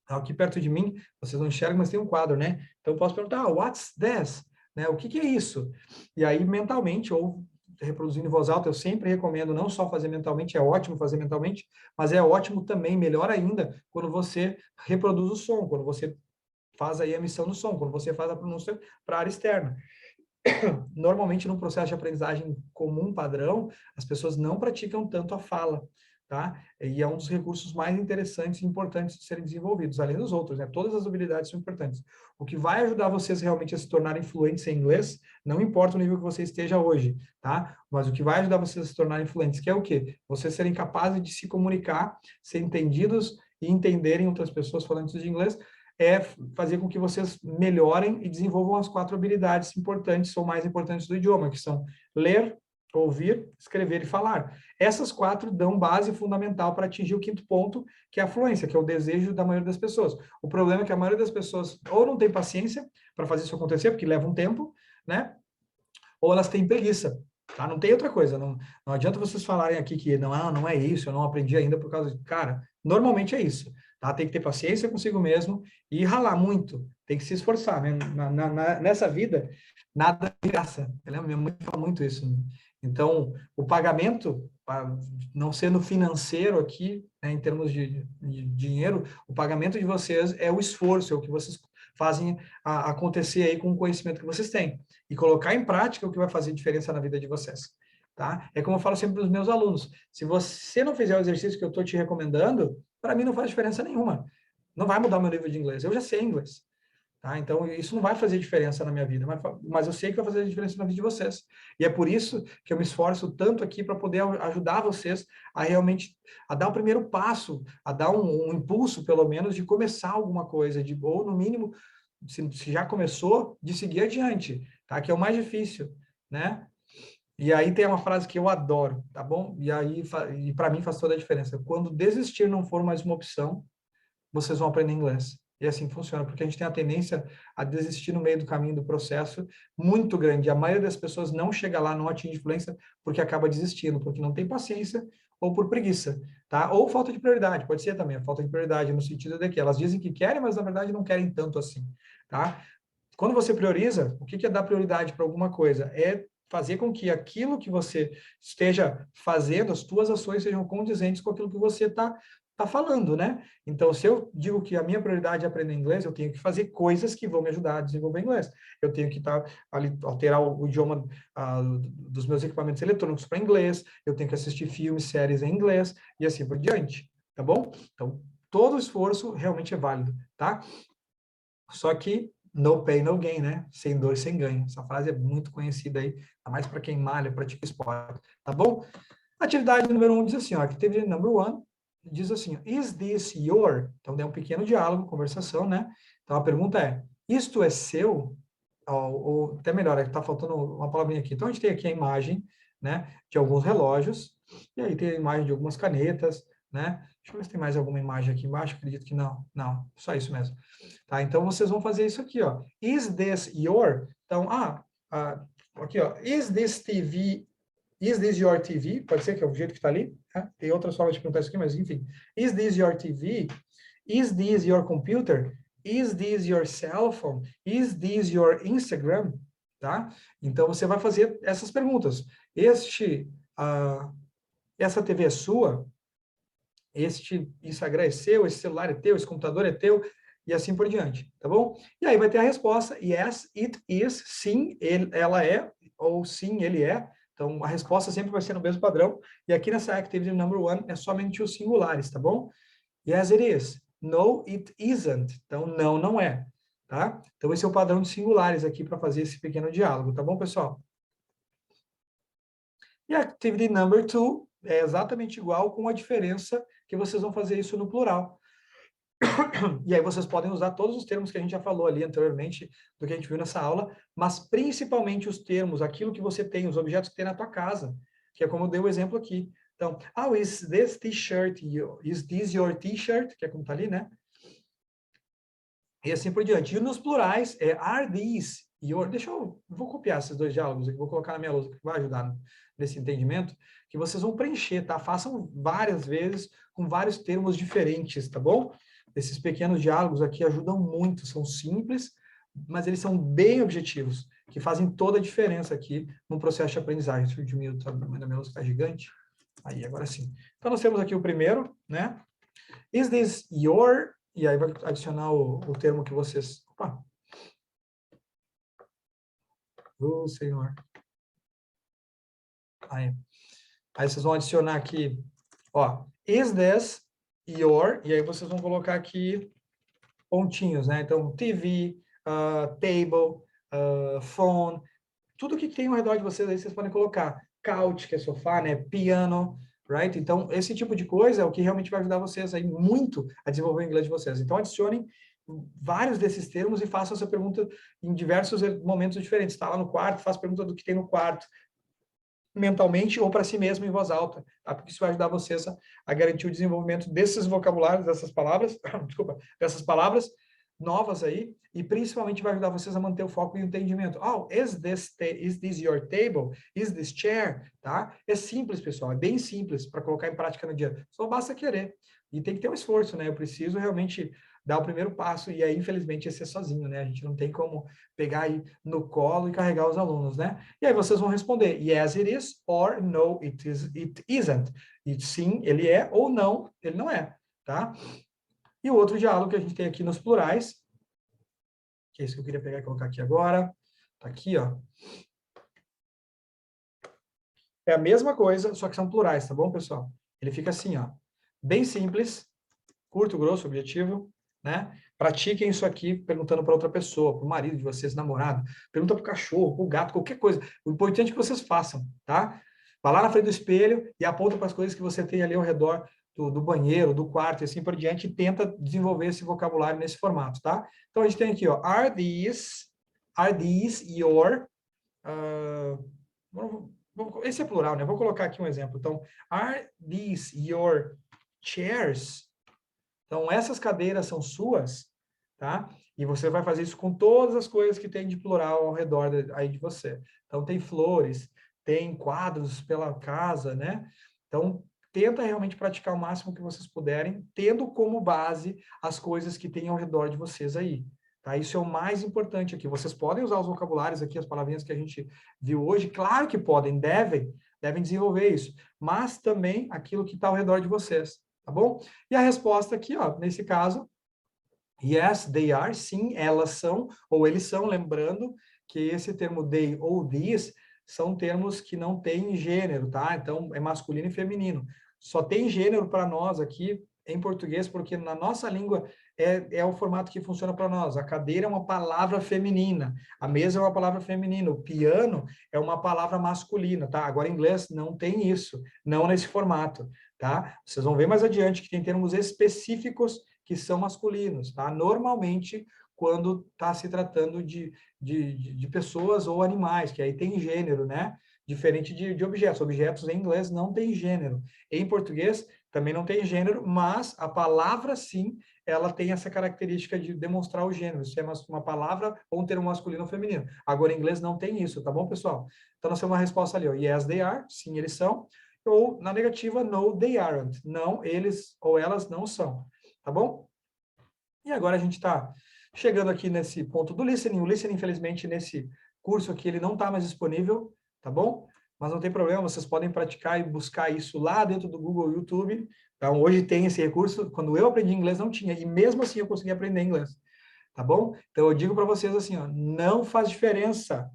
aqui perto de mim, vocês não enxergam, mas tem um quadro, né? Então eu posso perguntar, what's this? Né? O que é isso? E aí, mentalmente, ou reproduzindo em voz alta, eu sempre recomendo não só fazer mentalmente, é ótimo fazer mentalmente, mas é ótimo também, melhor ainda, quando você reproduz o som, quando você faz aí a emissão do som, quando você faz a pronúncia para a área externa. Normalmente, no processo de aprendizagem comum, padrão, as pessoas não praticam tanto a fala, tá? E é um dos recursos mais interessantes e importantes de serem desenvolvidos, além dos outros, né? Todas as habilidades são importantes. O que vai ajudar vocês realmente a se tornarem fluentes em inglês, não importa o nível que você esteja hoje, tá? Mas o que vai ajudar vocês a se tornarem fluentes, que é o quê? Vocês serem capazes de se comunicar, ser entendidos e entenderem outras pessoas falantes de inglês, é fazer com que vocês melhorem e desenvolvam as 4 habilidades importantes ou mais importantes do idioma, que são ler, ouvir, escrever e falar. Essas 4 dão base fundamental para atingir o 5º ponto, que é a fluência, que é o desejo da maioria das pessoas. O problema é que a maioria das pessoas ou não tem paciência para fazer isso acontecer, porque leva um tempo, né? Ou elas têm preguiça, tá? Não tem outra coisa. Não adianta vocês falarem aqui que não é isso, eu não aprendi ainda por causa de... Cara, normalmente é isso, tá? Tem que ter paciência consigo mesmo e ralar muito. Tem que se esforçar, né? Nessa vida, nada é de graça. Minha mãe fala muito isso. Né? Então, o pagamento, não sendo financeiro aqui, né, em termos de dinheiro, o pagamento de vocês é o esforço, é o que vocês fazem acontecer aí com o conhecimento que vocês têm. E colocar em prática o que vai fazer diferença na vida de vocês. Tá? É como eu falo sempre para os meus alunos, se você não fizer o exercício que eu estou te recomendando, para mim não faz diferença nenhuma. Não vai mudar meu nível de inglês, eu já sei inglês. Tá? Então, isso não vai fazer diferença na minha vida, mas eu sei que vai fazer diferença na vida de vocês. E é por isso que eu me esforço tanto aqui para poder ajudar vocês a realmente a dar o primeiro passo, a dar um impulso, pelo menos, de começar alguma coisa, ou no mínimo, se já começou, de seguir adiante, tá? Que é o mais difícil, né? E aí tem uma frase que eu adoro, tá bom? E aí, para mim faz toda a diferença. Quando desistir não for mais uma opção, vocês vão aprender inglês. E assim funciona, porque a gente tem a tendência a desistir no meio do caminho do processo muito grande. A maioria das pessoas não chega lá, não atinge fluência, porque acaba desistindo, porque não tem paciência ou por preguiça, tá? Ou falta de prioridade, pode ser também, a falta de prioridade, no sentido de que elas dizem que querem, mas na verdade não querem tanto assim, tá? Quando você prioriza, o que é dar prioridade para alguma coisa? É fazer com que aquilo que você esteja fazendo, as tuas ações sejam condizentes com aquilo que você tá falando, né? Então, se eu digo que a minha prioridade é aprender inglês, eu tenho que fazer coisas que vão me ajudar a desenvolver inglês. Eu tenho que alterar o idioma dos meus equipamentos eletrônicos para inglês, eu tenho que assistir filmes, séries em inglês, e assim por diante, tá bom? Então, todo esforço realmente é válido, tá? Só que no pay, no gain, né? Sem dor, sem ganho. Essa frase é muito conhecida aí, ainda mais para quem malha, pratica esporte, tá bom? Atividade número 1 diz assim, ó, activity number 1 diz assim, is this your? Então, é um pequeno diálogo, conversação, né? Então, a pergunta é, isto é seu? Ou até melhor, está faltando uma palavrinha aqui. Então, a gente tem aqui a imagem, né, de alguns relógios, e aí tem a imagem de algumas canetas, né? Deixa eu ver se tem mais alguma imagem aqui embaixo, acredito que não. Não, só isso mesmo. Tá? Então, vocês vão fazer isso aqui, ó. Is this your? Então, aqui, ó. Is this TV? Is this your TV? Pode ser que é o jeito que está ali. Né? Tem outras formas de perguntar isso aqui, mas enfim. Is this your TV? Is this your computer? Is this your cell phone? Is this your Instagram? Tá? Então, você vai fazer essas perguntas. Essa TV é sua? Este Instagram é seu? Esse celular é teu? Esse computador é teu? E assim por diante, tá bom? E aí vai ter a resposta, yes, it is, sim, ela é, ou sim, ele é. Então, a resposta sempre vai ser no mesmo padrão. E aqui nessa activity number 1 é somente os singulares, tá bom? Yes, it is. No, it isn't. Então, não, não é. Tá? Então, esse é o padrão de singulares aqui para fazer esse pequeno diálogo, tá bom, pessoal? E a activity number 2 é exatamente igual, com a diferença que vocês vão fazer isso no plural. E aí vocês podem usar todos os termos que a gente já falou ali anteriormente, do que a gente viu nessa aula, mas principalmente os termos, aquilo que você tem, os objetos que tem na tua casa, que é como eu dei o exemplo aqui. Então, is this t-shirt, is this your t-shirt, que é como tá ali, né? E assim por diante. E nos plurais, are these your... Vou copiar esses dois diálogos aqui, vou colocar na minha lousa, que vai ajudar nesse entendimento, que vocês vão preencher, tá? Façam várias vezes, com vários termos diferentes, tá bom? Esses pequenos diálogos aqui ajudam muito, são simples, mas eles são bem objetivos, que fazem toda a diferença aqui no processo de aprendizagem. Deixa eu diminuir o tamanho da minha lousa, está gigante. Aí, agora sim. Então, nós temos aqui o primeiro, né? Is this your... E aí vai adicionar o termo que vocês... Opa! Senhor. Aí vocês vão adicionar aqui, ó, Is this your? E aí vocês vão colocar aqui pontinhos, né? Então, TV, table, phone, tudo que tem ao redor de vocês aí vocês podem colocar. Couch, que é sofá, né? Piano, right? Então, esse tipo de coisa é o que realmente vai ajudar vocês aí muito a desenvolver o inglês de vocês. Então, adicionem vários desses termos e façam essa pergunta em diversos momentos diferentes. Está lá no quarto, faz pergunta do que tem no quarto, mentalmente ou para si mesmo em voz alta, tá? Porque isso vai ajudar vocês a garantir o desenvolvimento desses vocabulários, dessas palavras, desculpa, dessas palavras novas aí, e principalmente vai ajudar vocês a manter o foco e o entendimento. Oh, is this your table? Is this chair? Tá? É simples, pessoal, é bem simples para colocar em prática no dia. Só basta querer. E tem que ter um esforço, né? Eu preciso realmente dar o primeiro passo, e aí, infelizmente, é ser sozinho, né? A gente não tem como pegar aí no colo e carregar os alunos, né? E aí vocês vão responder, yes, it is, or no, it isn't. E sim, ele é, ou não, ele não é, tá? E o outro diálogo que a gente tem aqui nos plurais, que é isso que eu queria pegar e colocar aqui agora, tá aqui, ó. É a mesma coisa, só que são plurais, tá bom, pessoal? Ele fica assim, ó, bem simples, curto, grosso, objetivo, né? Pratiquem isso aqui perguntando para outra pessoa, para o marido de vocês, namorado, pergunta para o cachorro, para o gato, qualquer coisa. O importante é que vocês façam, tá? Vá lá na frente do espelho e aponta para as coisas que você tem ali ao redor do banheiro, do quarto e assim por diante, e tenta desenvolver esse vocabulário nesse formato, tá? Então a gente tem aqui, ó, are these your... esse é plural, né? Vou colocar aqui um exemplo. Então, are these your chairs? Então, essas cadeiras são suas, tá? E você vai fazer isso com todas as coisas que tem de plural ao redor aí de você. Então, tem flores, tem quadros pela casa, né? Então, tenta realmente praticar o máximo que vocês puderem, tendo como base as coisas que tem ao redor de vocês aí. Tá? Isso é o mais importante aqui. Vocês podem usar os vocabulários aqui, as palavrinhas que a gente viu hoje, claro que podem, devem desenvolver isso, mas também aquilo que está ao redor de vocês, tá bom? E a resposta aqui, ó, nesse caso, yes, they are, sim, elas são, ou eles são, lembrando que esse termo they ou these são termos que não têm gênero, tá? Então, é masculino e feminino. Só tem gênero para nós aqui em português, porque na nossa língua é o formato que funciona para nós. A cadeira é uma palavra feminina, a mesa é uma palavra feminina, o piano é uma palavra masculina, tá? Agora, em inglês não tem isso, não nesse formato, tá? Vocês vão ver mais adiante que tem termos específicos que são masculinos, tá? Normalmente, quando está se tratando de pessoas ou animais, que aí tem gênero, né? Diferente de objetos. Objetos em inglês não tem gênero. Em português também não tem gênero, mas a palavra, sim, ela tem essa característica de demonstrar o gênero, se é uma palavra ou um termo masculino ou feminino. Agora, em inglês não tem isso, tá bom, pessoal? Então, nós temos uma resposta ali, ó, yes, they are, sim, eles são, ou na negativa, no, they aren't, não, eles ou elas não são, tá bom? E agora a gente está chegando aqui nesse ponto do listening. O listening, infelizmente, nesse curso aqui, ele não está mais disponível, tá bom? Mas não tem problema, vocês podem praticar e buscar isso lá dentro do Google YouTube. Então, hoje tem esse recurso. Quando eu aprendi inglês, não tinha. E mesmo assim, eu consegui aprender inglês. Tá bom? Então, eu digo para vocês assim, ó, não faz diferença,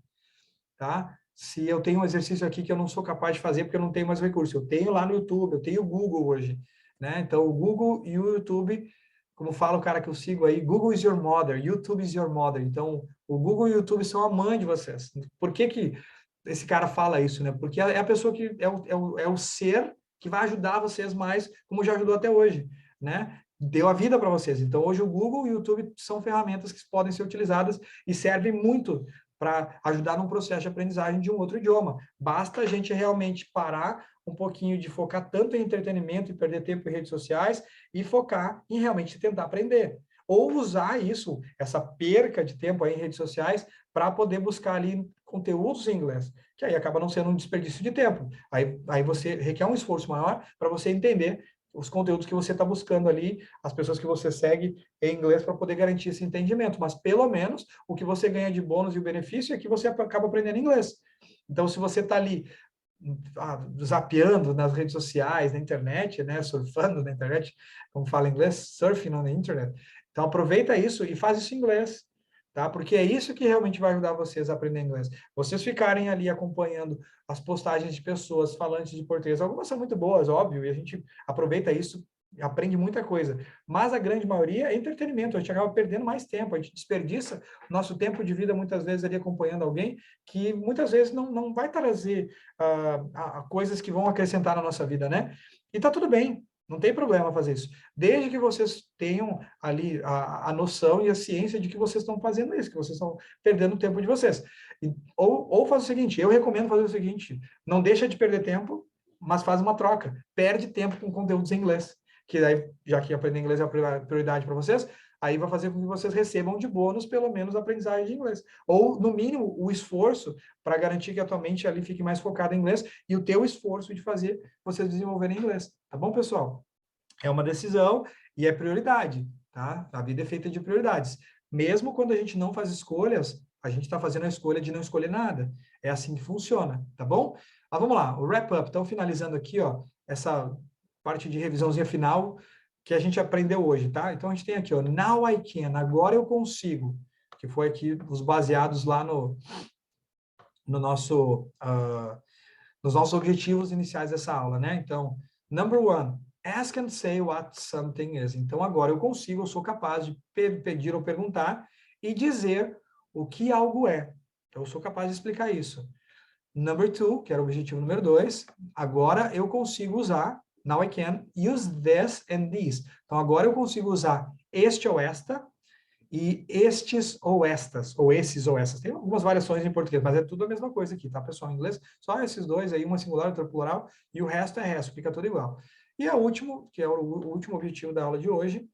tá? Se eu tenho um exercício aqui que eu não sou capaz de fazer porque eu não tenho mais recurso. Eu tenho lá no YouTube, eu tenho o Google hoje, né? Então, o Google e o YouTube, como fala o cara que eu sigo aí, Google is your mother, YouTube is your mother. Então, o Google e o YouTube são a mãe de vocês. Por que que esse cara fala isso, né? Porque é a pessoa que é o ser que vai ajudar vocês mais, como já ajudou até hoje, né? Deu a vida para vocês. Então, hoje o Google e o YouTube são ferramentas que podem ser utilizadas e servem muito para ajudar no processo de aprendizagem de um outro idioma. Basta a gente realmente parar um pouquinho de focar tanto em entretenimento e perder tempo em redes sociais e focar em realmente tentar aprender. Ou usar isso, essa perca de tempo aí em redes sociais, para poder buscar ali conteúdos em inglês, que aí acaba não sendo um desperdício de tempo. Aí você requer um esforço maior para você entender os conteúdos que você está buscando ali, as pessoas que você segue em inglês para poder garantir esse entendimento. Mas, pelo menos, o que você ganha de bônus e o benefício é que você acaba aprendendo inglês. Então, se você está ali zapeando nas redes sociais, na internet, né, surfando na internet, como fala em inglês, surfing on the internet. Então, aproveita isso e faz isso em inglês. tá? Porque é isso que realmente vai ajudar vocês a aprender inglês. Vocês ficarem ali acompanhando as postagens de pessoas falantes de português. Algumas são muito boas, óbvio, e a gente aproveita isso, aprende muita coisa. Mas a grande maioria é entretenimento, a gente acaba perdendo mais tempo, a gente desperdiça nosso tempo de vida muitas vezes ali acompanhando alguém que muitas vezes não vai trazer coisas que vão acrescentar na nossa vida, né? E tá tudo bem, não tem problema fazer isso. Desde que vocês tenham ali a noção e a ciência de que vocês estão fazendo isso, que vocês estão perdendo o tempo de vocês. Ou faz o seguinte, eu recomendo fazer o seguinte, não deixa de perder tempo, mas faz uma troca. Perde tempo com conteúdos em inglês, que aí, já que aprender inglês é a prioridade para vocês, aí vai fazer com que vocês recebam de bônus, pelo menos, a aprendizagem de inglês. Ou, no mínimo, o esforço para garantir que a tua mente ali fique mais focada em inglês e o teu esforço de fazer vocês desenvolverem inglês. Tá bom, pessoal? É uma decisão e é prioridade, tá? A vida é feita de prioridades. Mesmo quando a gente não faz escolhas, a gente está fazendo a escolha de não escolher nada. É assim que funciona, tá bom? Mas vamos lá, o wrap-up. Então, finalizando aqui, ó, essa parte de revisãozinha final que a gente aprendeu hoje, tá? Então, a gente tem aqui, ó, now I can, agora eu consigo, que foi aqui os baseados lá no nosso, nos nossos objetivos iniciais dessa aula, né? Então, number one, ask and say what something is. Então, agora eu consigo, eu sou capaz de pedir ou perguntar e dizer o que algo é. Então, eu sou capaz de explicar isso. Number two, que era o objetivo número 2, agora eu consigo usar, now I can use this and this. Então, agora eu consigo usar este ou esta, e estes ou estas, ou esses ou essas. Tem algumas variações em português, mas é tudo a mesma coisa aqui, tá, pessoal? Em inglês, só esses dois aí, uma singular, outra plural, e o resto é resto, fica tudo igual. E a último, que é o último objetivo da aula de hoje,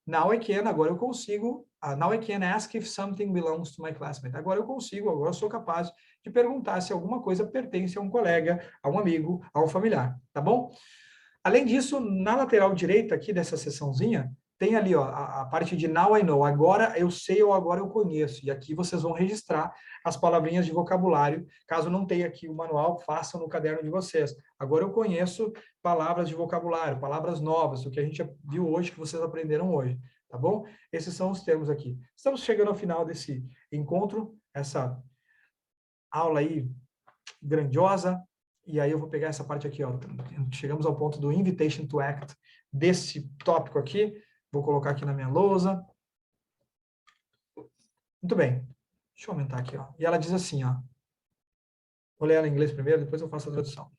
now I can, agora eu consigo, now I can ask if something belongs to my classmate. Agora eu consigo, agora eu sou capaz de perguntar se alguma coisa pertence a um colega, a um amigo, a um familiar, tá bom? Além disso, na lateral direita aqui dessa seçãozinha, tem ali ó, a parte de now I know, agora eu sei ou agora eu conheço. E aqui vocês vão registrar as palavrinhas de vocabulário. Caso não tenha aqui o manual, façam no caderno de vocês. Agora eu conheço palavras de vocabulário, palavras novas, o que a gente viu hoje, que vocês aprenderam hoje. Tá bom? Esses são os termos aqui. Estamos chegando ao final desse encontro, essa aula aí grandiosa. E aí eu vou pegar essa parte aqui, ó. Chegamos ao ponto do invitation to act desse tópico aqui. Vou colocar aqui na minha lousa. Muito bem. Deixa eu aumentar aqui, ó. E ela diz assim, ó. Vou ler ela em inglês primeiro, depois eu faço a tradução.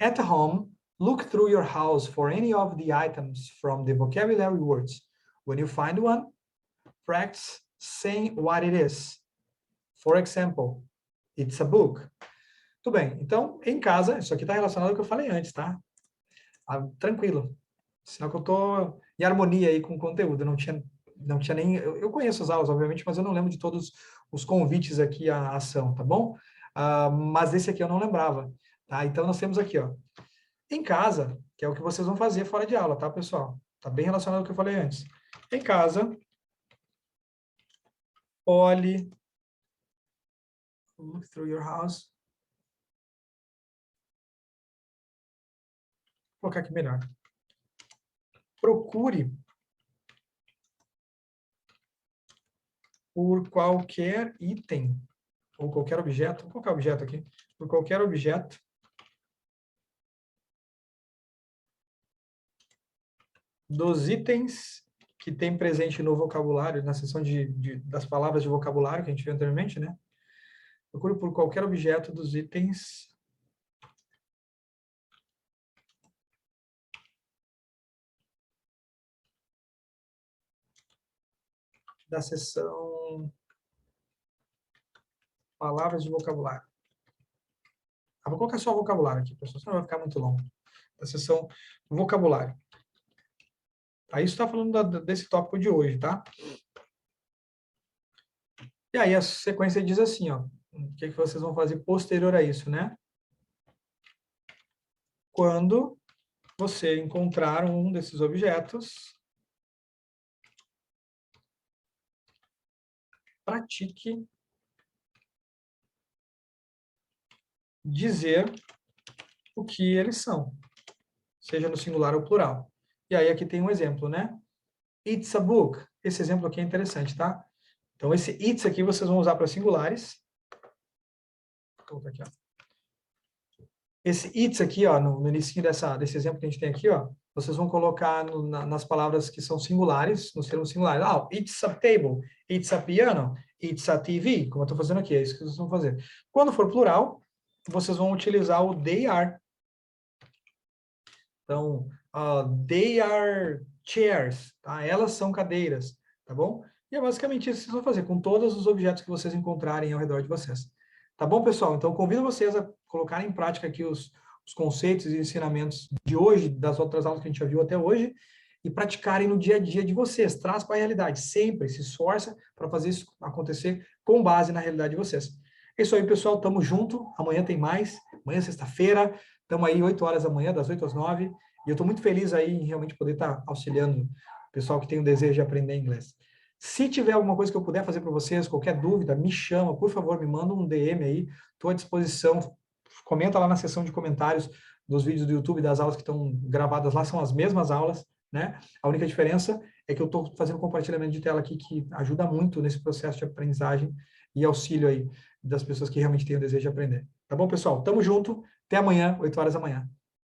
At home, look through your house for any of the items from the vocabulary words. When you find one, practice saying what it is. For example, it's a book. Tudo bem. Então, em casa, isso aqui está relacionado ao que eu falei antes, tá? Tranquilo. Sinal que eu estou em harmonia aí com o conteúdo. Não tinha nem... Eu conheço as aulas, obviamente, mas eu não lembro de todos os convites aqui à ação, tá bom? Mas esse aqui eu não lembrava, tá? Então, nós temos aqui, ó. Em casa, que é o que vocês vão fazer fora de aula, tá, pessoal? Tá bem relacionado ao que eu falei antes. Em casa, olhe... Look through your house. Vou colocar aqui melhor. Procure por qualquer item, ou qualquer objeto, vou colocar objeto aqui, por qualquer objeto dos itens que tem presente no vocabulário, na seção das palavras de vocabulário que a gente viu anteriormente, né? Procure por qualquer objeto dos itens da seção palavras de vocabulário. Vou colocar só vocabulário aqui, pessoal, senão vai ficar muito longo. Da seção vocabulário. Aí isso está falando desse tópico de hoje, tá? E aí a sequência diz assim, ó, o que vocês vão fazer posterior a isso, né? Quando você encontrar um desses objetos, pratique dizer o que eles são, seja no singular ou plural. E aí aqui tem um exemplo, né? It's a book. Esse exemplo aqui é interessante, tá? Então, esse it's aqui vocês vão usar para singulares. Vou colocar aqui, ó. Esse it's aqui, ó, no início desse exemplo que a gente tem aqui, ó, vocês vão colocar nas palavras que são singulares, nos termos singulares. Ah, it's a table, it's a piano, it's a TV, como eu estou fazendo aqui, é isso que vocês vão fazer. Quando for plural, vocês vão utilizar o they are. Então, they are chairs, tá? Elas são cadeiras, tá bom? E é basicamente isso que vocês vão fazer com todos os objetos que vocês encontrarem ao redor de vocês. Tá bom, pessoal? Então, convido vocês a colocarem em prática aqui os conceitos e ensinamentos de hoje, das outras aulas que a gente já viu até hoje, e praticarem no dia a dia de vocês. Traz para a realidade, sempre se esforça para fazer isso acontecer com base na realidade de vocês. É isso aí, pessoal. Tamo junto. Amanhã tem mais. Amanhã, sexta-feira. Estamos aí 8 horas da manhã, das 8 às 9. E eu estou muito feliz aí em realmente poder estar auxiliando o pessoal que tem o desejo de aprender inglês. Se tiver alguma coisa que eu puder fazer para vocês, qualquer dúvida, me chama, por favor, me manda um DM aí. Estou à disposição. Comenta lá na seção de comentários dos vídeos do YouTube, das aulas que estão gravadas lá, são as mesmas aulas, né? A única diferença é que eu estou fazendo compartilhamento de tela aqui, que ajuda muito nesse processo de aprendizagem e auxílio aí das pessoas que realmente têm o desejo de aprender. Tá bom, pessoal? Tamo junto. Até amanhã, 8 horas da manhã.